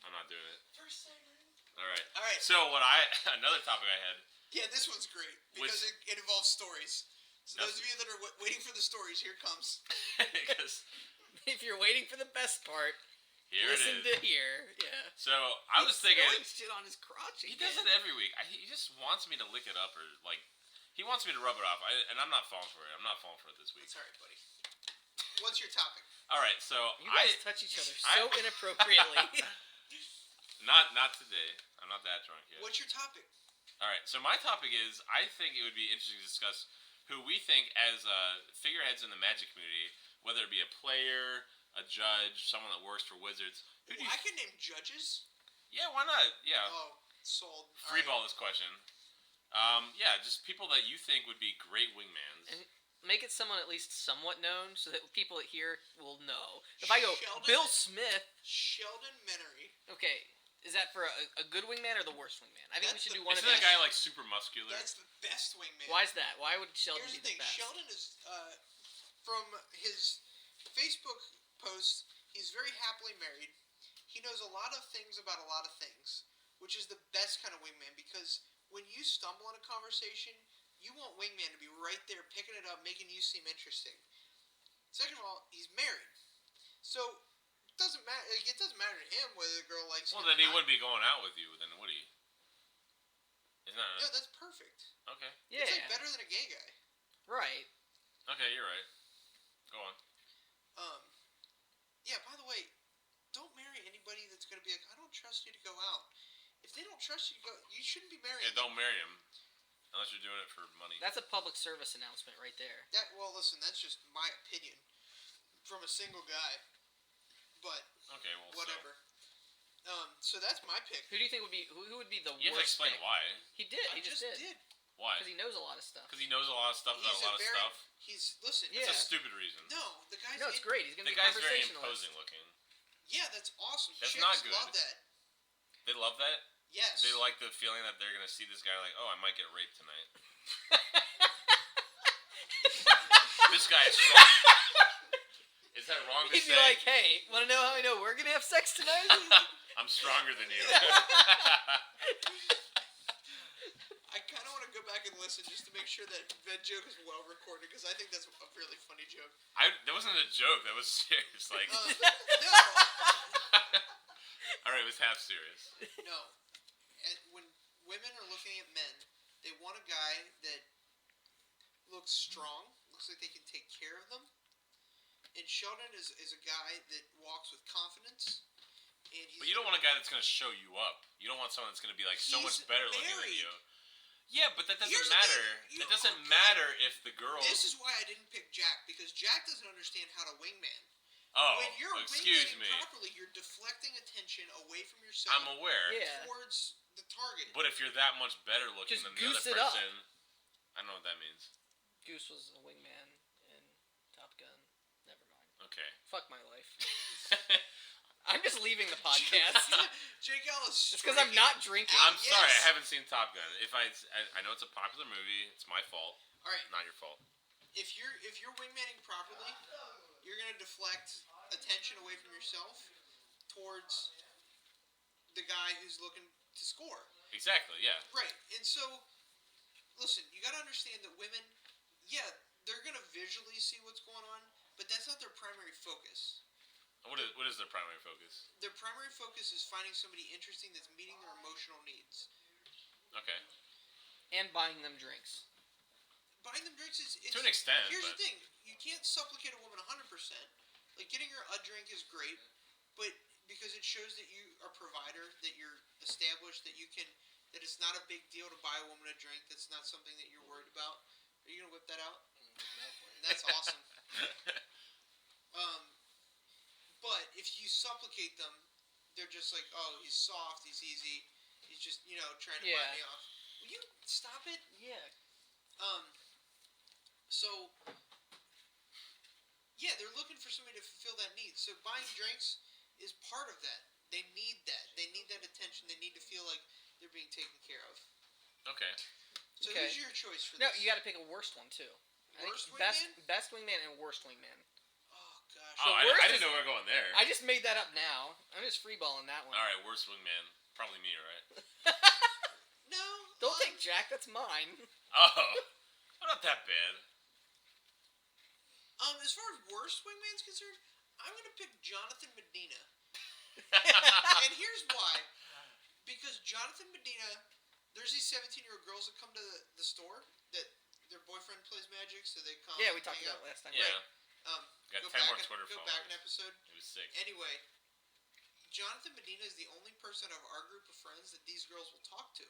I'm not doing it. First segment. All right. So another topic I had. Yeah, this one's great because it involves stories. So those of you that are waiting for the stories, here it comes. Because if you're waiting for the best part, listen to here. Yeah. So I was thinking, shit on his crotch. He does it every week. He just wants me to lick it up or he wants me to rub it off. And I'm not falling for it. I'm not falling for it this week. That's all right, buddy. What's your topic? All right, so you guys touch each other so inappropriately. Not today. I'm not that drunk yet. What's your topic? All right, so my topic is I think it would be interesting to discuss who we think as figureheads in the Magic community, whether it be a player, a judge, someone that works for Wizards. I can name judges. Yeah, why not? Yeah. Oh, sold. Freeball this question. Yeah, just people that you think would be great wingmans. And make it someone at least somewhat known, so that people here will know. If I go Bill Smith, Sheldon Menery. Okay. Is that for a good wingman or the worst wingman? I think we should do one of these. Isn't that guy super muscular? That's the best wingman. Why is that? Why would Sheldon be the best? Sheldon is, from his Facebook posts, he's very happily married. He knows a lot of things about a lot of things, which is the best kind of wingman because when you stumble in a conversation, you want wingman to be right there picking it up, making you seem interesting. Second of all, he's married. So it doesn't matter. It doesn't matter to him whether the girl likes him. Well, then he wouldn't be going out with you, then would he? Isn't that? Yeah, that's perfect. Okay. Yeah. It's better than a gay guy. Right. Okay, you're right. Go on. Yeah. By the way, don't marry anybody that's going to be like, I don't trust you to go out. If they don't trust you to go, you shouldn't be marrying. Yeah, don't marry him unless you're doing it for money. That's a public service announcement right there. Well, listen, that's just my opinion from a single guy. But okay, well, whatever. So that's my pick. Who do you think would be who would be the worst? You have to explain pick? why. He did. He just did. Why? Because he knows a lot of stuff. Because he knows a lot of stuff about a lot of stuff. Listen. It's a stupid reason. No, the guy's. No, it's great. He's gonna be conversational. The guy's very conversationalist. imposing looking. Yeah, that's awesome. That's Chicks not good. love that. They love that. Yes. They like the feeling that they're gonna see this guy like, oh, I might get raped tonight. This guy is strong. Is that wrong to say? He'd be like, hey, want to know how I know we're going to have sex tonight? I'm stronger than you. I kind of want to go back and listen just to make sure that joke is well recorded because I think that's a really funny joke. That wasn't a joke. That was serious. Like, no. All right, it was half serious. No. And when women are looking at men, they want a guy that looks strong, looks like they can take care of them. And Sheldon is a guy that walks with confidence. But you don't want a guy that's going to show you up. You don't want someone that's going to be like so much better looking than you. Yeah, but that doesn't matter. That doesn't matter if the girl. This is why I didn't pick Jack, because Jack doesn't understand how to wingman. Oh, when you're excuse me. Properly, you're deflecting attention away from yourself. I'm aware. Towards the target. But if you're that much better looking than the other person, I don't know what that means. Goose was a wingman in Top Gun. Never mind. Okay. Fuck my life. I'm just leaving the podcast. Jake Ellis. It's because I'm not drinking. I'm sorry, I haven't seen Top Gun. If I know it's a popular movie. It's my fault. All right. Not your fault. If you're wingmanning properly, you're gonna deflect attention away from yourself towards the guy who's looking to score. Exactly. Yeah. Right. And so, listen, you got to understand that women, yeah, they're gonna visually see what's going on, but that's not their primary focus. What is their primary focus? Their primary focus is finding somebody interesting that's meeting their emotional needs. Okay. And buying them drinks. Buying them drinks is to an extent. Here's the thing: you can't supplicate a woman 100%. Like getting her a drink is great, but because it shows that you are a provider, that you're established, that it's not a big deal to buy a woman a drink. That's not something that you're worried about. Are you gonna whip that out? That's awesome. But if you supplicate them, they're just like, oh, he's soft, he's easy, he's just trying to buy me off. Will you stop it? Yeah. So, yeah, they're looking for somebody to fulfill that need. So buying drinks is part of that. They need that. They need that attention. They need to feel like they're being taken care of. Okay. So who's your choice for No, this? you got to pick a worst one too. Worst wingman? Best wingman and worst wingman. Oh gosh. Oh, I didn't know we were going there. I just made that up now. I'm just freeballing that one. All right, worst wingman, probably me, right? No. Don't take Jack. That's mine. Oh, not that bad. As far as worst wingman's concerned, I'm gonna pick Jonathan Medina. And here's why. Because Jonathan Medina, there's these 17-year-old girls that come to the store that their boyfriend plays Magic, so they come. Yeah, we talked about it last time. Yeah. Right. Got 10 more Twitter Go followers. back an episode. It was 6. Anyway, Jonathan Medina is the only person out of our group of friends that these girls will talk to.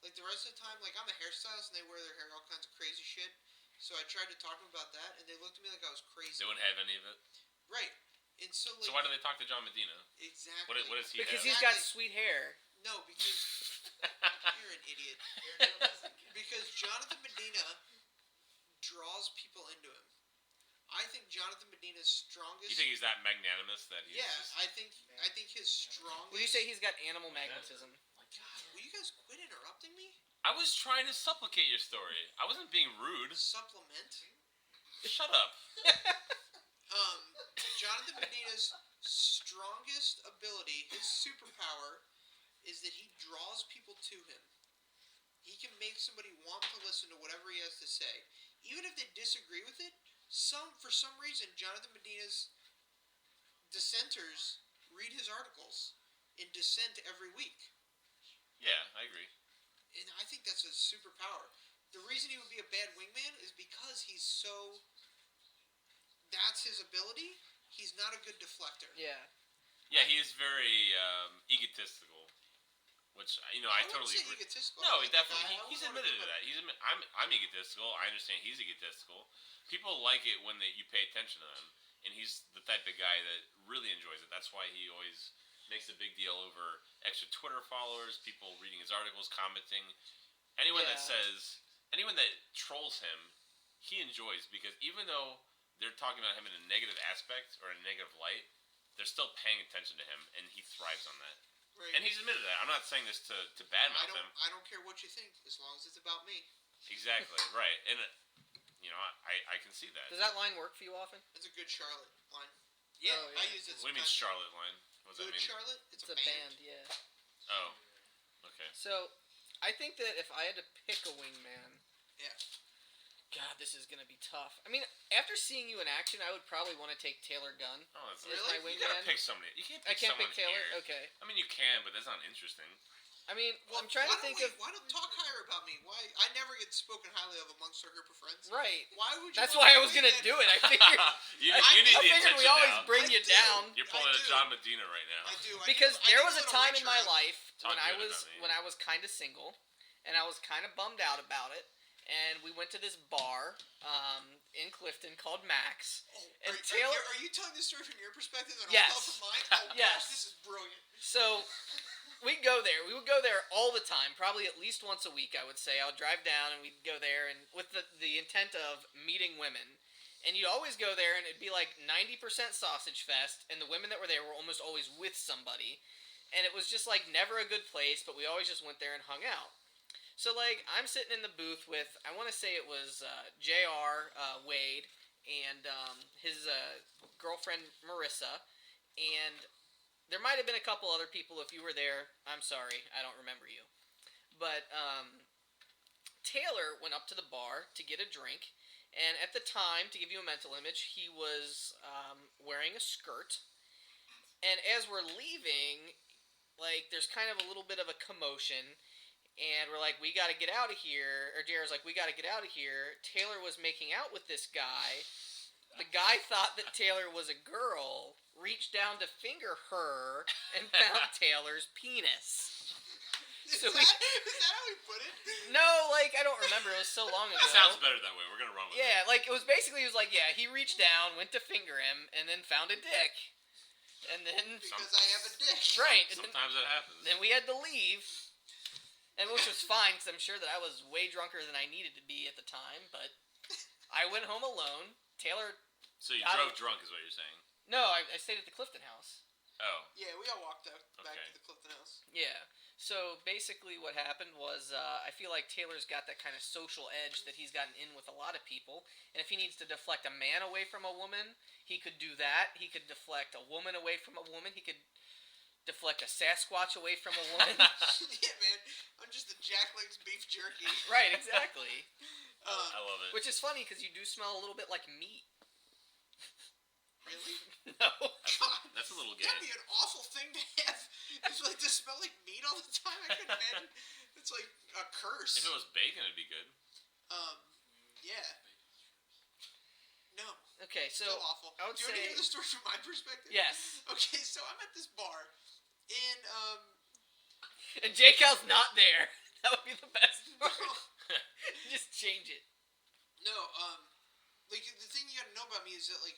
Like the rest of the time, like I'm a hairstylist and they wear their hair all kinds of crazy shit. So I tried to talk to them about that, and they looked at me like I was crazy. They wouldn't have any of it. Right. And so like. So why do they talk to John Medina? Exactly. What does he Because have? he's got sweet hair. No, because you're an idiot. Because Jonathan Medina draws people into him. I think Jonathan Medina's strongest. You think he's that magnanimous that he's? Yeah, just... I think his strongest. Would you say he's got animal magnetism? God, will you guys quit interrupting me? I was trying to supplicate your story. I wasn't being rude. Supplement. Shut up. Jonathan Medina's strongest ability, his superpower, is that he draws people to him. He can make somebody want to listen to whatever he has to say, even if they disagree with it. For some reason, Jonathan Medina's dissenters read his articles in dissent every week. Yeah, I agree. And I think that's a superpower. The reason he would be a bad wingman is because he's so. That's his ability. He's not a good deflector. Yeah. Yeah, he is very egotistical, which I totally say agree. Egotistical. No, I he like definitely the guy. he's admitted to that. I'm egotistical. I understand he's egotistical. People like it when you pay attention to them, and he's the type of guy that really enjoys it. That's why he always makes a big deal over extra Twitter followers, people reading his articles, commenting. Anyone that trolls him, he enjoys, because even though they're talking about him in a negative aspect or a negative light, they're still paying attention to him, and he thrives on that. Right. And he's admitted that. I'm not saying this to badmouth him. I don't care what you think, as long as it's about me. Exactly, right. And, I can see that. Does that line work for you often? It's a good Charlotte line. Yeah, Oh, yeah. I use it. What do you mean Charlotte line? What does that Good mean? Charlotte? It's a band, yeah. Oh, okay. So, I think that if I had to pick a wingman, Yeah. God, this is gonna be tough. I mean, after seeing you in action, I would probably want to take Taylor Gunn. Oh, that's Really? My You gotta wingman. pick somebody. You can't I pick can't someone pick Taylor. here. Okay. I mean, you can, but that's not interesting. I mean, Well, I'm trying to think of. Why don't talk higher about me? Why I never get spoken highly of amongst our group of friends. Right. Why would you? That's want why to I was gonna that? do it. I figured. you I need the figured attention we always now. bring I you do. down. You're pulling I a do. John Medina right now. I do. Because I there need was a little time in my retro. life Talk good when about I was kind of single, and I was kind of bummed out about it. And we went to this bar in Clifton called Max. Oh, And are Taylor- you telling this story from your perspective and Yes. I'll tell from mine? Oh, Yes. gosh, this is brilliant. So we'd go there. We would go there all the time, probably at least once a week, I would say. I would drive down and we'd go there and with the intent of meeting women. And you'd always go there, and it'd be like 90% sausage fest, and the women that were there were almost always with somebody. And it was just like never a good place, but we always just went there and hung out. So like I'm sitting in the booth with, I want to say it was Jr. Wade and his girlfriend Marissa, and there might have been a couple other people. If you were there, I'm sorry, I don't remember you. But Taylor went up to the bar to get a drink, and at the time, to give you a mental image, he was wearing a skirt. And as we're leaving, like there's kind of a little bit of a commotion. And we're like, we got to get out of here. Or Jared's like, we got to get out of here. Taylor was making out with this guy. The guy thought that Taylor was a girl, reached down to finger her, and found Taylor's penis. Is that how he put it? No, like, I don't remember. It was so long ago. It sounds better that way. We're going to run with it. Yeah, like, it was basically, he was like, yeah, he reached down, went to finger him, and then found a dick. And then... Because I have a dick. Right. Sometimes that happens. Then we had to leave. And which was fine, because I'm sure that I was way drunker than I needed to be at the time, but I went home alone. Taylor... So you drove drunk is what you're saying? No, I stayed at the Clifton House. Oh. Yeah, we all walked back to the Clifton House. Yeah. So basically what happened was I feel like Taylor's got that kind of social edge that he's gotten in with a lot of people. And if he needs to deflect a man away from a woman, he could do that. He could deflect a woman away from a woman. He could deflect a Sasquatch away from a woman. Yeah, man. I'm just the Jack Link's beef jerky. Right, exactly. I love it. Which is funny because you do smell a little bit like meat. Really? No. That's a little gay. That'd be an awful thing to have. It's like to smell like meat all the time. I couldn't imagine. It's like a curse. If it was bacon, it'd be good. Yeah. No. Okay, so Still awful. I would Do you want to hear the story from my perspective? Yes. Okay, so I'm at this bar, and J-Cal's not there. That would be the best part. Just change it. No, like the thing you gotta know about me is that like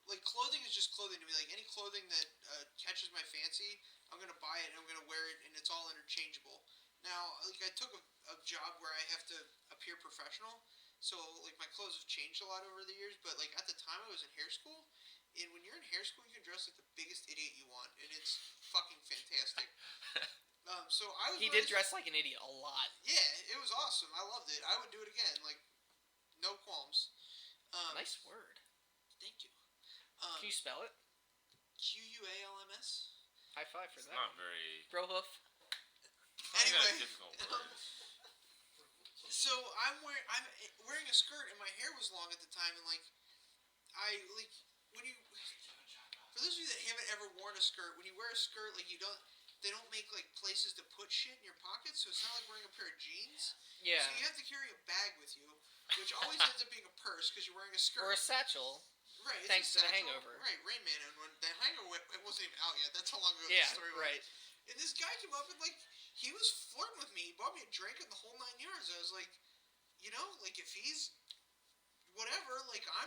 like clothing is just clothing to me. Like any clothing that catches my fancy, I'm gonna buy it and I'm gonna wear it, and it's all interchangeable. Now, like I took a job where I have to appear professional, so like my clothes have changed a lot over the years. But like at the time I was in hair school, and when you're in hair school, you can dress like the biggest idiot you want, and it's fucking fantastic. So I was. He did dress like an idiot a lot. Yeah, it was awesome. I loved it. I would do it again. Like, no qualms. Nice word. Thank you. Can you spell it? Qualms. High five for that. Not very... Bro hoof. Anyway. Difficult word. So I'm wearing a skirt, and my hair was long at the time, and like when you, for those of you that haven't ever worn a skirt, when you wear a skirt, like they don't make like places to put shit in your pockets, so it's not like wearing a pair of jeans. Yeah. So you have to carry a bag with you, which always ends up being a purse because you're wearing a skirt. Or a satchel. Right. Thanks to a The satchel. Hangover. Right. Rain Man, and when the Hangover it wasn't even out yet. That's how long ago Yeah. the story was. Right. And this guy came up and like he was flirting with me. He bought me a drink and the whole 9 yards. I was like, you know, like if he's whatever, like I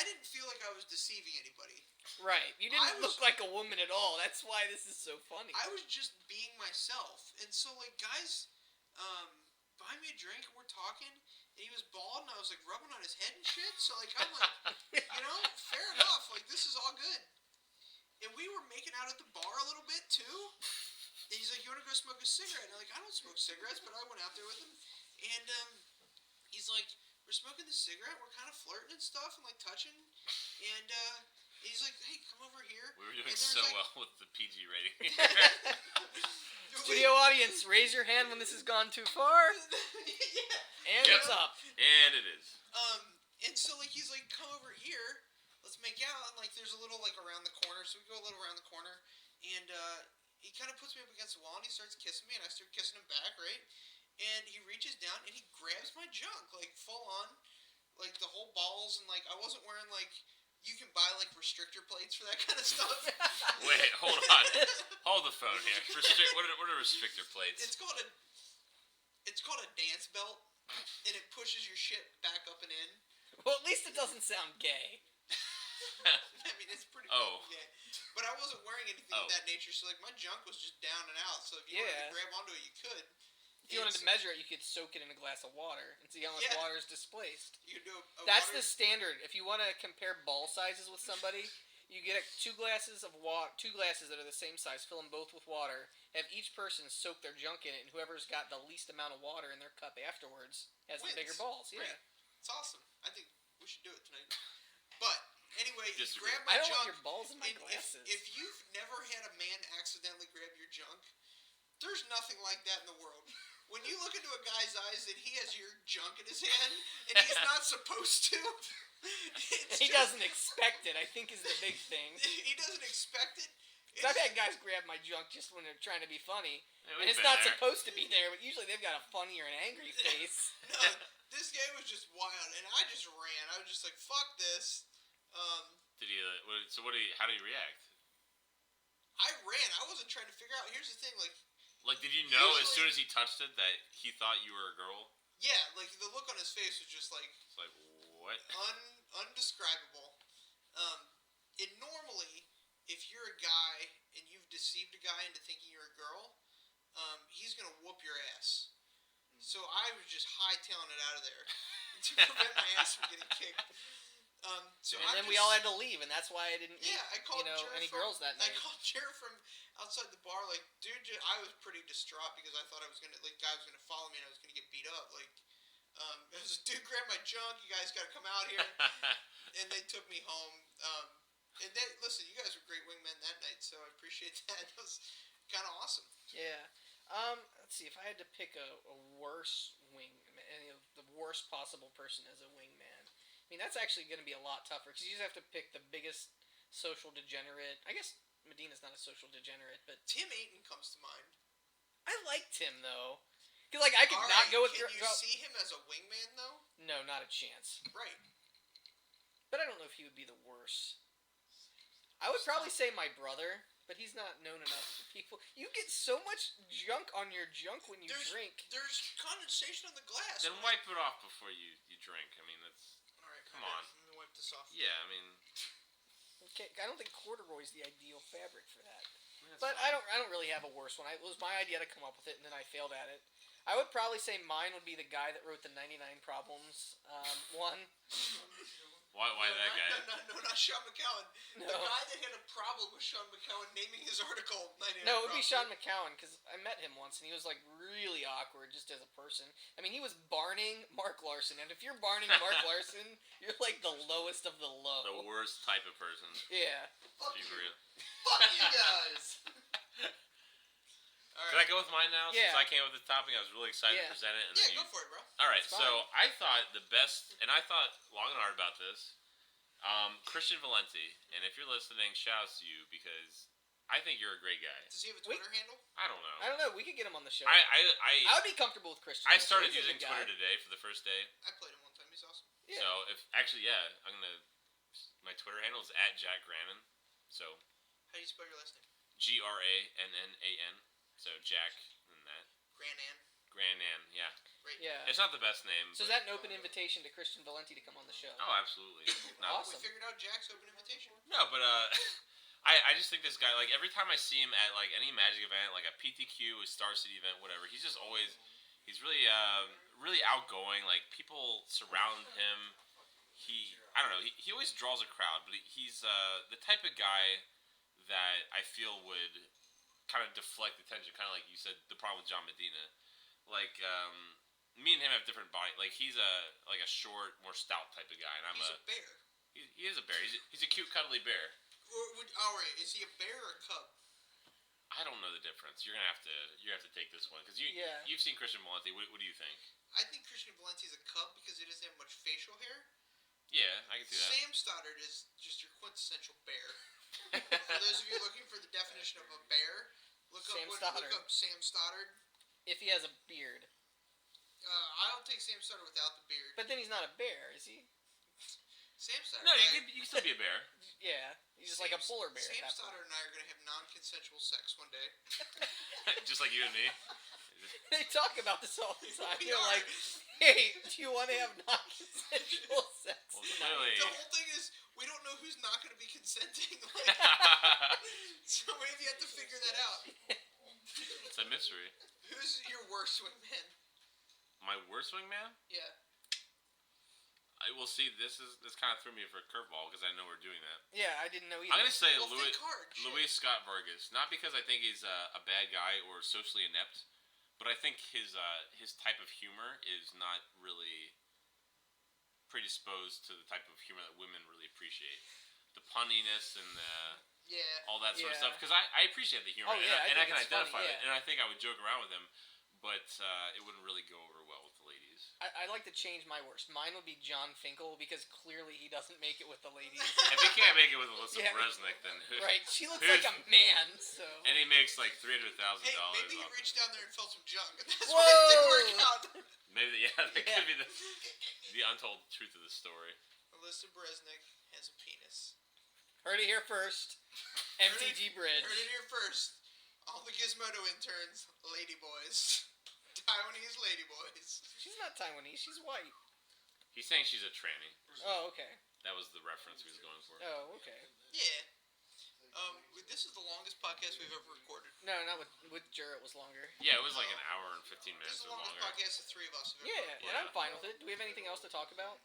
didn't feel like I was deceiving anybody. Right. You didn't look like a woman at all. That's why this is so funny. I was just being myself. And so like guys buy me a drink and we're talking and he was bald and I was like rubbing on his head and shit. So like I'm like, you know, fair enough. Like this is all good. And we were making out at the bar a little bit too. And he's like, you want to go smoke a cigarette? And I'm like, I don't smoke cigarettes, but I went out there with him. And he's like, we're smoking the cigarette, we're kind of flirting and stuff and like touching. And he's like, hey, come over here. We were doing so like, well with the PG rating. Studio audience, raise your hand when this has gone too far. Yeah. And it's up. And it is. And so like he's like, come over here, let's make out. And like there's a little like around the corner, so we go a little around the corner. And he kind of puts me up against the wall and he starts kissing me and I start kissing him back, right? And he reaches down and he grabs my junk, like full on, like the whole balls, and like I wasn't wearing like you can buy like restrictor plates for that kind of stuff. Wait, hold on, hold the phone here. What are restrictor plates? It's called a dance belt, and it pushes your shit back up and in. Well, at least it doesn't sound gay. I mean, it's pretty. Oh. Yeah. But I wasn't wearing anything of that nature, so like my junk was just down and out. So if you wanted to grab onto it, you could. If you wanted to measure it, you could soak it in a glass of water and see how much water is displaced. You could do That's the standard. If you want to compare ball sizes with somebody, you get two glasses of water, 2 glasses that are the same size, fill them both with water, have each person soak their junk in it, and whoever's got the least amount of water in their cup afterwards has the bigger balls. Yeah. Right. It's awesome. I think we should do it tonight. But anyway, you Disagree. grab my I don't junk. want your balls in my glasses. If you've never had a man accidentally grab your junk, there's nothing like that in the world. When you look into a guy's eyes and he has your junk in his hand and he's not supposed to, he doesn't expect it, I think, is the big thing. He doesn't expect it. I've had guys grab my junk just when they're trying to be funny. Yeah, And it's not supposed to be there, but usually they've got a funny or an angry face. No, this game was just wild, and I just ran. I was just like, fuck this. Did he? So what? How did he react? I ran. I wasn't trying to figure out. Here's the thing, Like, did you know as soon as he touched it that he thought you were a girl? yeah, like the look on his face was just like It's like, what? undescribable. And normally, if you're a guy and you've deceived a guy into thinking you're a girl, he's gonna whoop your ass. So I was just hightailing it out of there to prevent my ass from getting kicked. Then we all had to leave, and that's why I didn't meet I called Jared any from, girls that night. I called Jared from outside the bar, like, dude, I was pretty distraught because I thought I was gonna, guy was gonna follow me and I was gonna get beat up. Like, I was like, dude, grab my junk, you guys gotta come out here. And they took me home. And then, listen, you guys were great wingmen that night, so I appreciate that. It was kind of awesome. Yeah. Let's see, if I had to pick a worse the worst possible person as a wingman, I mean, that's actually going to be a lot tougher, because you just have to pick the biggest social degenerate. I guess Medina's not a social degenerate, but Tim Ayton comes to mind. I like Tim, though. Because, I could not go with... Can you see him as a wingman, though? No, not a chance. Right. But I don't know if he would be the worst. I would probably say my brother, but he's not known enough to people. You get so much junk on your junk when you drink. There's condensation on the glass. Then wipe it off before you drink. I mean, that's... Alright, come on. Let me wipe this off. Yeah, I mean... Okay, I don't think corduroy is the ideal fabric for that. But I don't really have a worse one. It was my idea to come up with it, and then I failed at it. I would probably say mine would be the guy that wrote the 99 Problems one. Why that guy? No, not Sean McCowan. No. The guy that had a problem with Sean McCowan naming his article 99 No, it would be Sean Problems. McCowan, because I met him once, and he was, really awkward just as a person. I mean, he was barning Mark Larson, and if you're barning Mark Larson, you're, the lowest of the low. The worst type of person. Yeah. Fuck Be you. real. Fuck you guys. Can I go with mine now? Yeah. Since I came up with the topic, I was really excited to present it. And Yeah, then go for it, bro. All right, It's so fine. I thought the best, and I thought long and hard about this. Christian Valenti, and if you're listening, shouts to you because I think you're a great guy. Does he have a Twitter handle? I don't know. I don't know. We could get him on the show. I would be comfortable with Christian. I started He's a using good guy. Twitter today for the first day. I played him one time. He's awesome. Yeah. So I'm gonna. My Twitter handle is @JackGrannon. So How do you spell your last name? GRANNAN. So Jack and that. Grannan, yeah. Right. Yeah. It's not the best name. So is but- that an open invitation to Christian Valenti to come on the show? Oh, absolutely. No, Awesome. We figured out Jack's open invitation. No, but I just think this guy, every time I see him at any Magic event, like a PTQ, a Star City event, whatever, he's just always he's really really outgoing. Like people surround him. I don't know. He always draws a crowd, but he's the type of guy that I feel would kind of deflect attention, kind of like you said, the problem with John Medina. Me and him have different body. He's a short, more stout type of guy, and He's a bear. He is a bear. He's a cute, cuddly bear. Alright, is he a bear or a cub? I don't know the difference. You're gonna have to take this one because Yeah. you've seen Christian Valenti. What do you think? I think Christian Valenti is a cub because he doesn't have much facial hair. Yeah, I can see that. Sam Stoddard is just your quintessential bear. For those of you looking for the definition of a bear, look up Sam Stoddard. If he has a beard. I'll take Sam Stoddard without the beard. But then he's not a bear, is he? Sam Stoddard. No, you can still be a bear. Yeah. He's just like a polar bear. Sam Stoddard and I are going to have non-consensual sex one day. Just like you and me. They talk about this all the time. We They're are. like, hey, do you want to have non-consensual sex? Well, clearly. The whole thing is, we don't know who's not going to be consenting. So maybe you have to figure that out. It's a mystery. Who's your worst wingman? My worst wingman? Yeah. I will see. This kind of threw me for a curveball because I know we're doing that. Yeah, I didn't know either. I'm gonna say Well, think hard. Luis Scott Vargas, not because I think he's a bad guy or socially inept, but I think his type of humor is not really predisposed to the type of humor that women really appreciate. The punniness and all that sort of stuff. Because I appreciate the humor, and I can identify it, and I think I would joke around with him, but it wouldn't really go over well with the ladies. I'd like to change my worst. Mine would be John Finkel, because clearly he doesn't make it with the ladies. If he can't make it with Alyssa Resnick, then right, she looks like a man, so. And he makes like $300,000. Hey, maybe he reached down there and felt some junk, and that's Whoa! why it didn't work out. Maybe, that could be the untold truth of the story. Alyssa Resnick has a penis. Heard it here first. MTG Bridge. Heard it here first. All the Gizmodo interns, ladyboys. Taiwanese ladyboys. She's not Taiwanese, she's white. He's saying she's a tranny. Oh, okay. That was the reference he was going for. Oh, okay. Yeah. This is the longest podcast we've ever recorded. No, not with Jarrett was longer. Yeah, it was like an hour and 15 minutes This is or the longest longer. podcast the three of us have ever recorded. And I'm fine with it. Do we have anything else to talk about?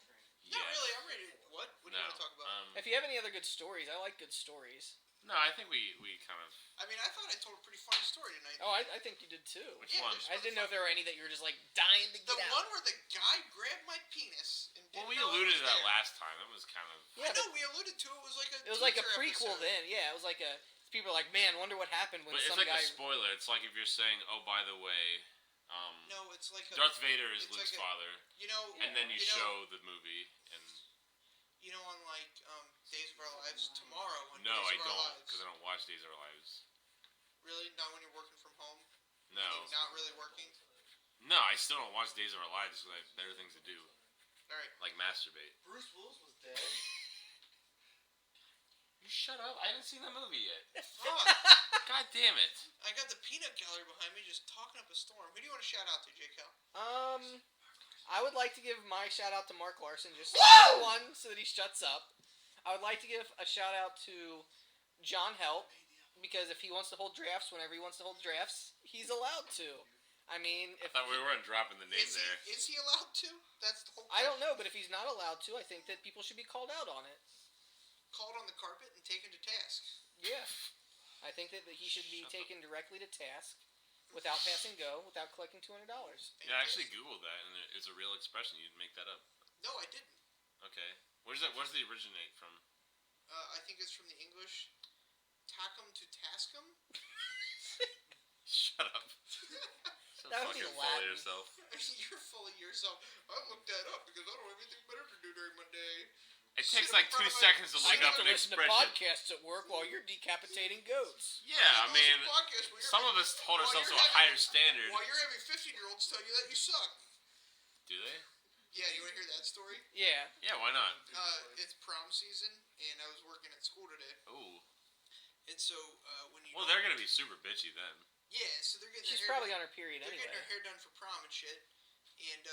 Not really, I'm ready to... What? What do you want to talk about? If you have any other good stories, I like good stories. No, I think we kind of... I mean, I thought I told a pretty funny story tonight. Oh, I think you did too. Which one? I didn't know if there were any that you were just like dying to get The out. one where the guy grabbed my penis and didn't Well, we know alluded to it was that there. last time. That was kind of... I know, we alluded to it. It It was was like a like a teaser prequel episode. then. Yeah, it was like a. People are like, man, wonder what happened when But it's some like guy. a spoiler. It's like if you're saying, oh, by the way, No, it's like a... Darth Vader is it's Luke's like father. You know... And then you know, show the movie. And You know, on like Days of Our Lives tomorrow. When no, Days I of Our don't, Lives, because I don't watch Days of Our Lives. Really? Not when you're working from home? No. Meaning not really working? No, I still don't watch Days of Our Lives because I have better things to do. Alright. Like masturbate. Bruce Willis was dead. You shut up. I haven't seen that movie yet. Fuck. God damn it. I got the peanut gallery behind me just talking up a storm. Who do you want to shout out to, J. Cal? I would like to give my shout out to Mark Larson, just Whoa! number one, so that he shuts up. I would like to give a shout out to John Help, because if he wants to hold drafts whenever he wants to hold drafts, he's allowed to. I mean, I thought we weren't dropping the name there. Is he allowed to? That's the whole I don't know, but if he's not allowed to, I think that people should be called out on it. Called on the carpet and taken to task. Yeah. I think that he should be taken directly to task without passing go, without collecting $200. Yeah, I actually Googled that, and it's a real expression. You'd make that up. No, I didn't. Okay. Where's that? Where's the originate from? I think it's from the English. Tackum to taskum? Shut up. So That would be fucking full of Latin. yourself. You're full of yourself. I looked that up because I don't have anything better to do during my day. It Sit takes in like front 2 of a- seconds to I look get up to an listen to expression. podcasts at work while you're decapitating goats. Yeah, I mean, Podcast where you're some of having- us hold while ourselves to you're a having- higher standard. While you're having 15-year-olds tell you that you suck. Do they? Yeah, you want to hear that story? Yeah. Yeah, why not? It's prom season, and I was working at school today. Ooh. And so when you Well, they're gonna be super bitchy then. yeah, so they're getting She's their hair probably done. on her period They're anyway. getting her hair done for prom and shit, and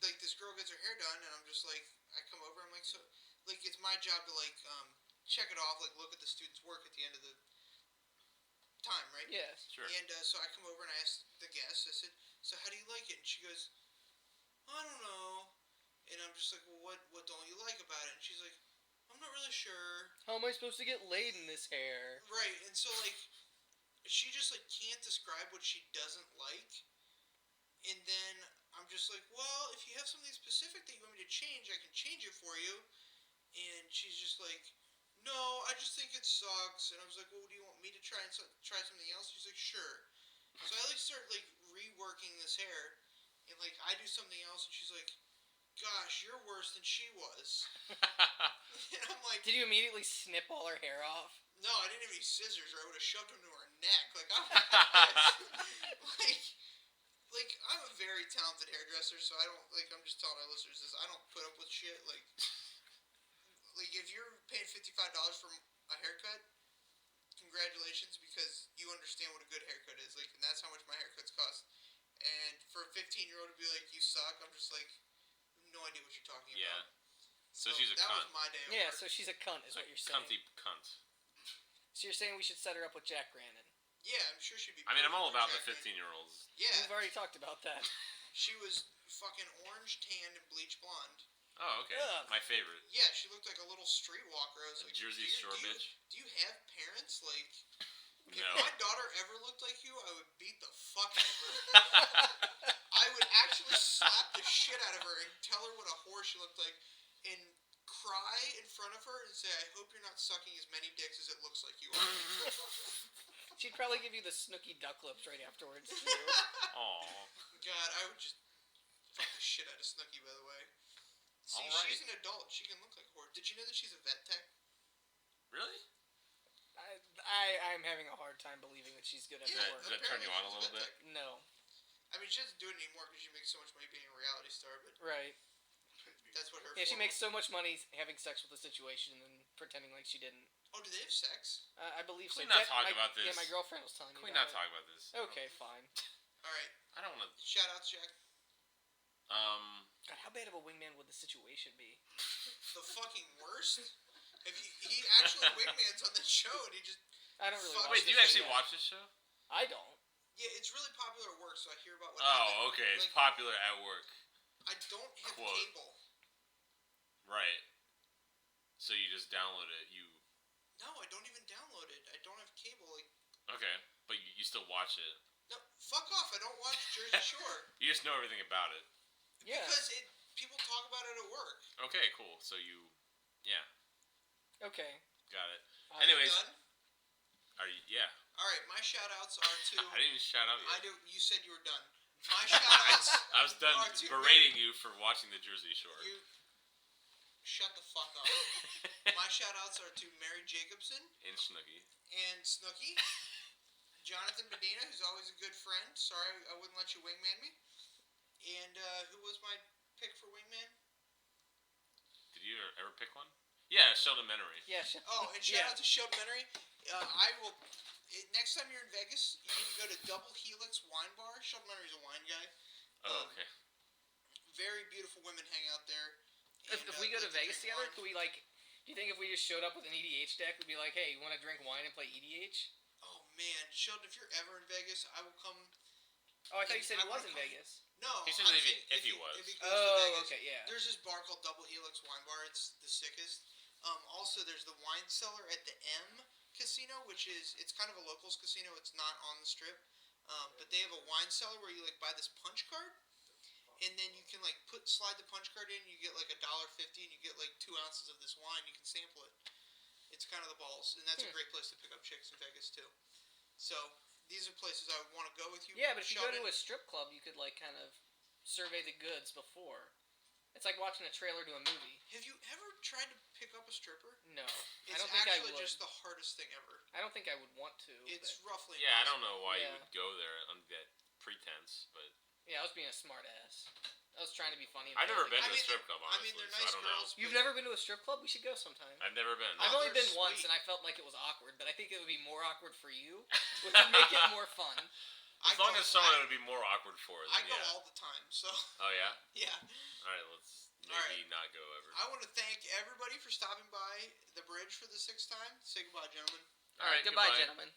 like this girl gets her hair done, and I'm just like, I come over, I'm like, so like it's my job to like check it off, like look at the student's work at the end of the time, right? Yeah. Sure. And so I come over and I ask the guest, I said, so how do you like it? And she goes, I don't know. And I'm just like, well, what don't you like about it? And she's like, I'm not really sure. How am I supposed to get laid in this hair? Right, and so like, she just like can't describe what she doesn't like. And then I'm just like, well, if you have something specific that you want me to change, I can change it for you. And she's just like, no, I just think it sucks. And I was like, well, do you want me to try try something else? She's like, sure. So I like start like reworking this hair, and like I do something else, and she's like, gosh, you're worse than she was. And I'm like, Did you immediately snip all her hair off? no, I didn't have any scissors, or I would have shoved them to her neck. Like I'm like I'm a very talented hairdresser, so I don't like. I'm just telling our listeners this. I don't put up with shit. Like if you're paying $55 for a haircut, congratulations, because you understand what a good haircut is. Like, and that's how much my haircuts cost. And for a 15-year-old to be like, you suck, I'm just like, no idea what you're talking Yeah. about. So she's a that cunt. was my day of Yeah, work. so she's a cunt, is what you're saying. Cunty cunt. So you're saying we should set her up with Jack Grannon. Yeah, I'm sure she'd be I mean, I'm all about the Jack, 15-year-olds. Yeah. We've already talked about that. She was fucking orange, tanned, and bleach blonde. Oh, okay. Ugh. My favorite. Yeah, she looked like a little streetwalker. I was like, Jersey Shore bitch. Do you have parents? Like, if No. my daughter ever looked like you, I would beat the fuck out of her. I would actually slap the shit out of her and tell her what a whore she looked like, and cry in front of her and say, I hope you're not sucking as many dicks as it looks like you are. She'd probably give you the Snooki duck lips right afterwards, too. Aw. God, I would just fuck the shit out of Snooki, by the way. See, Alright. she's an adult. She can look like a whore. Did you know that she's a vet tech? Really? I'm having a hard time believing that she's good at Yeah, her Does work. that turn you on a Apparently little she's a bit? vet tech. No. I mean, she doesn't do it anymore because she makes so much money being a reality star, but Right. that's what her. Yeah, she form- makes so much money having sex with the situation and then pretending like she didn't. Oh, do they have sex? I believe Can so. we not Jet- talk my- about this? Yeah, my girlfriend was telling me Can we about not talk about this? it. Okay, fine. All right. I don't want to. Shout out to Jack. God, how bad of a wingman would the situation be? The fucking worst. If he actually wingmans on the show, and he just I don't really Fuck. watch Wait, do you the show actually yet. watch this show? I don't. yeah, it's really popular at work, so I hear about what. Oh, okay. It's Like, popular at work. I don't have Quote. cable. Right. So you just download it. No, I don't even download it. I don't have cable. Like, Okay, but you still watch it. no, fuck off. I don't watch Jersey Shore You just know everything about it. Yeah. because people talk about it at work. Okay, cool. So yeah, Okay. got it. Are you Anyways, done? are you? Yeah. All right, my shout outs are to. I didn't even shout out I yet. do. You said you were done. My shout outs. I was done are to berating you for watching the Jersey Shore. You shut the fuck up. My shout outs are to Mary Jacobson And Snooki. and Snooki, Jonathan Medina, who's always a good friend. Sorry I wouldn't let you wingman me. And who was my pick for wingman? Did you ever pick one? Yeah, Sheldon Menery. Yeah. Oh, and shout Yeah. out to Sheldon Menery. I will. Next time you're in Vegas, you need to go to Double Helix Wine Bar. Sheldon Menery's a wine guy. Oh, okay. Very beautiful women hang out there. If and, we go to like Vegas drink together, wine. could we do you think if we just showed up with an EDH deck, we'd be like, hey, you want to drink wine and play EDH? Oh man, Sheldon, if you're ever in Vegas, I will come. Oh, I thought you said I he was wanna in come- Vegas. No, He said I'm if he- saying if he was. If he goes to Oh, Vegas, okay, yeah. There's this bar called Double Helix Wine Bar. It's the sickest. Also, there's the wine cellar at the M Casino, which it's kind of a locals casino. It's not on the strip, but they have a wine cellar where you like buy this punch card, and then you can like slide the punch card in. You get like $1.50, and you get like 2 ounces of this wine. You can sample it. It's kind of the balls, and that's a great place to pick up chicks in Vegas too. So these are places I would want to go with you. Yeah, but if you go Sheldon. to a strip club, you could like kind of survey the goods before. It's like watching a trailer to a movie. Have you ever tried to pick up a stripper? No, It's I don't think I actually would. just the hardest thing ever. I don't think I would want to. It's but- roughly. Yeah, I don't impossible. know why you Yeah. would go there under that pretense, but Yeah, I was being a smart ass. I was trying to be funny. I've never been I to a mean, strip club, I honestly, mean, they're so nice I don't girls. know. You've never been to a strip club? We should go sometime. I've never been. Oh, I've only they're been once, sweet. and I felt like it was awkward, but I think it would be more awkward for you, which would make it more fun. As long as someone it would be more awkward for, I then go yeah. all the time, so Oh yeah. yeah. All right, let's maybe Alright. not go ever. I want to thank everybody for stopping by the bridge for the 6th time. Say goodbye, gentlemen. All right, Goodbye, goodbye. gentlemen.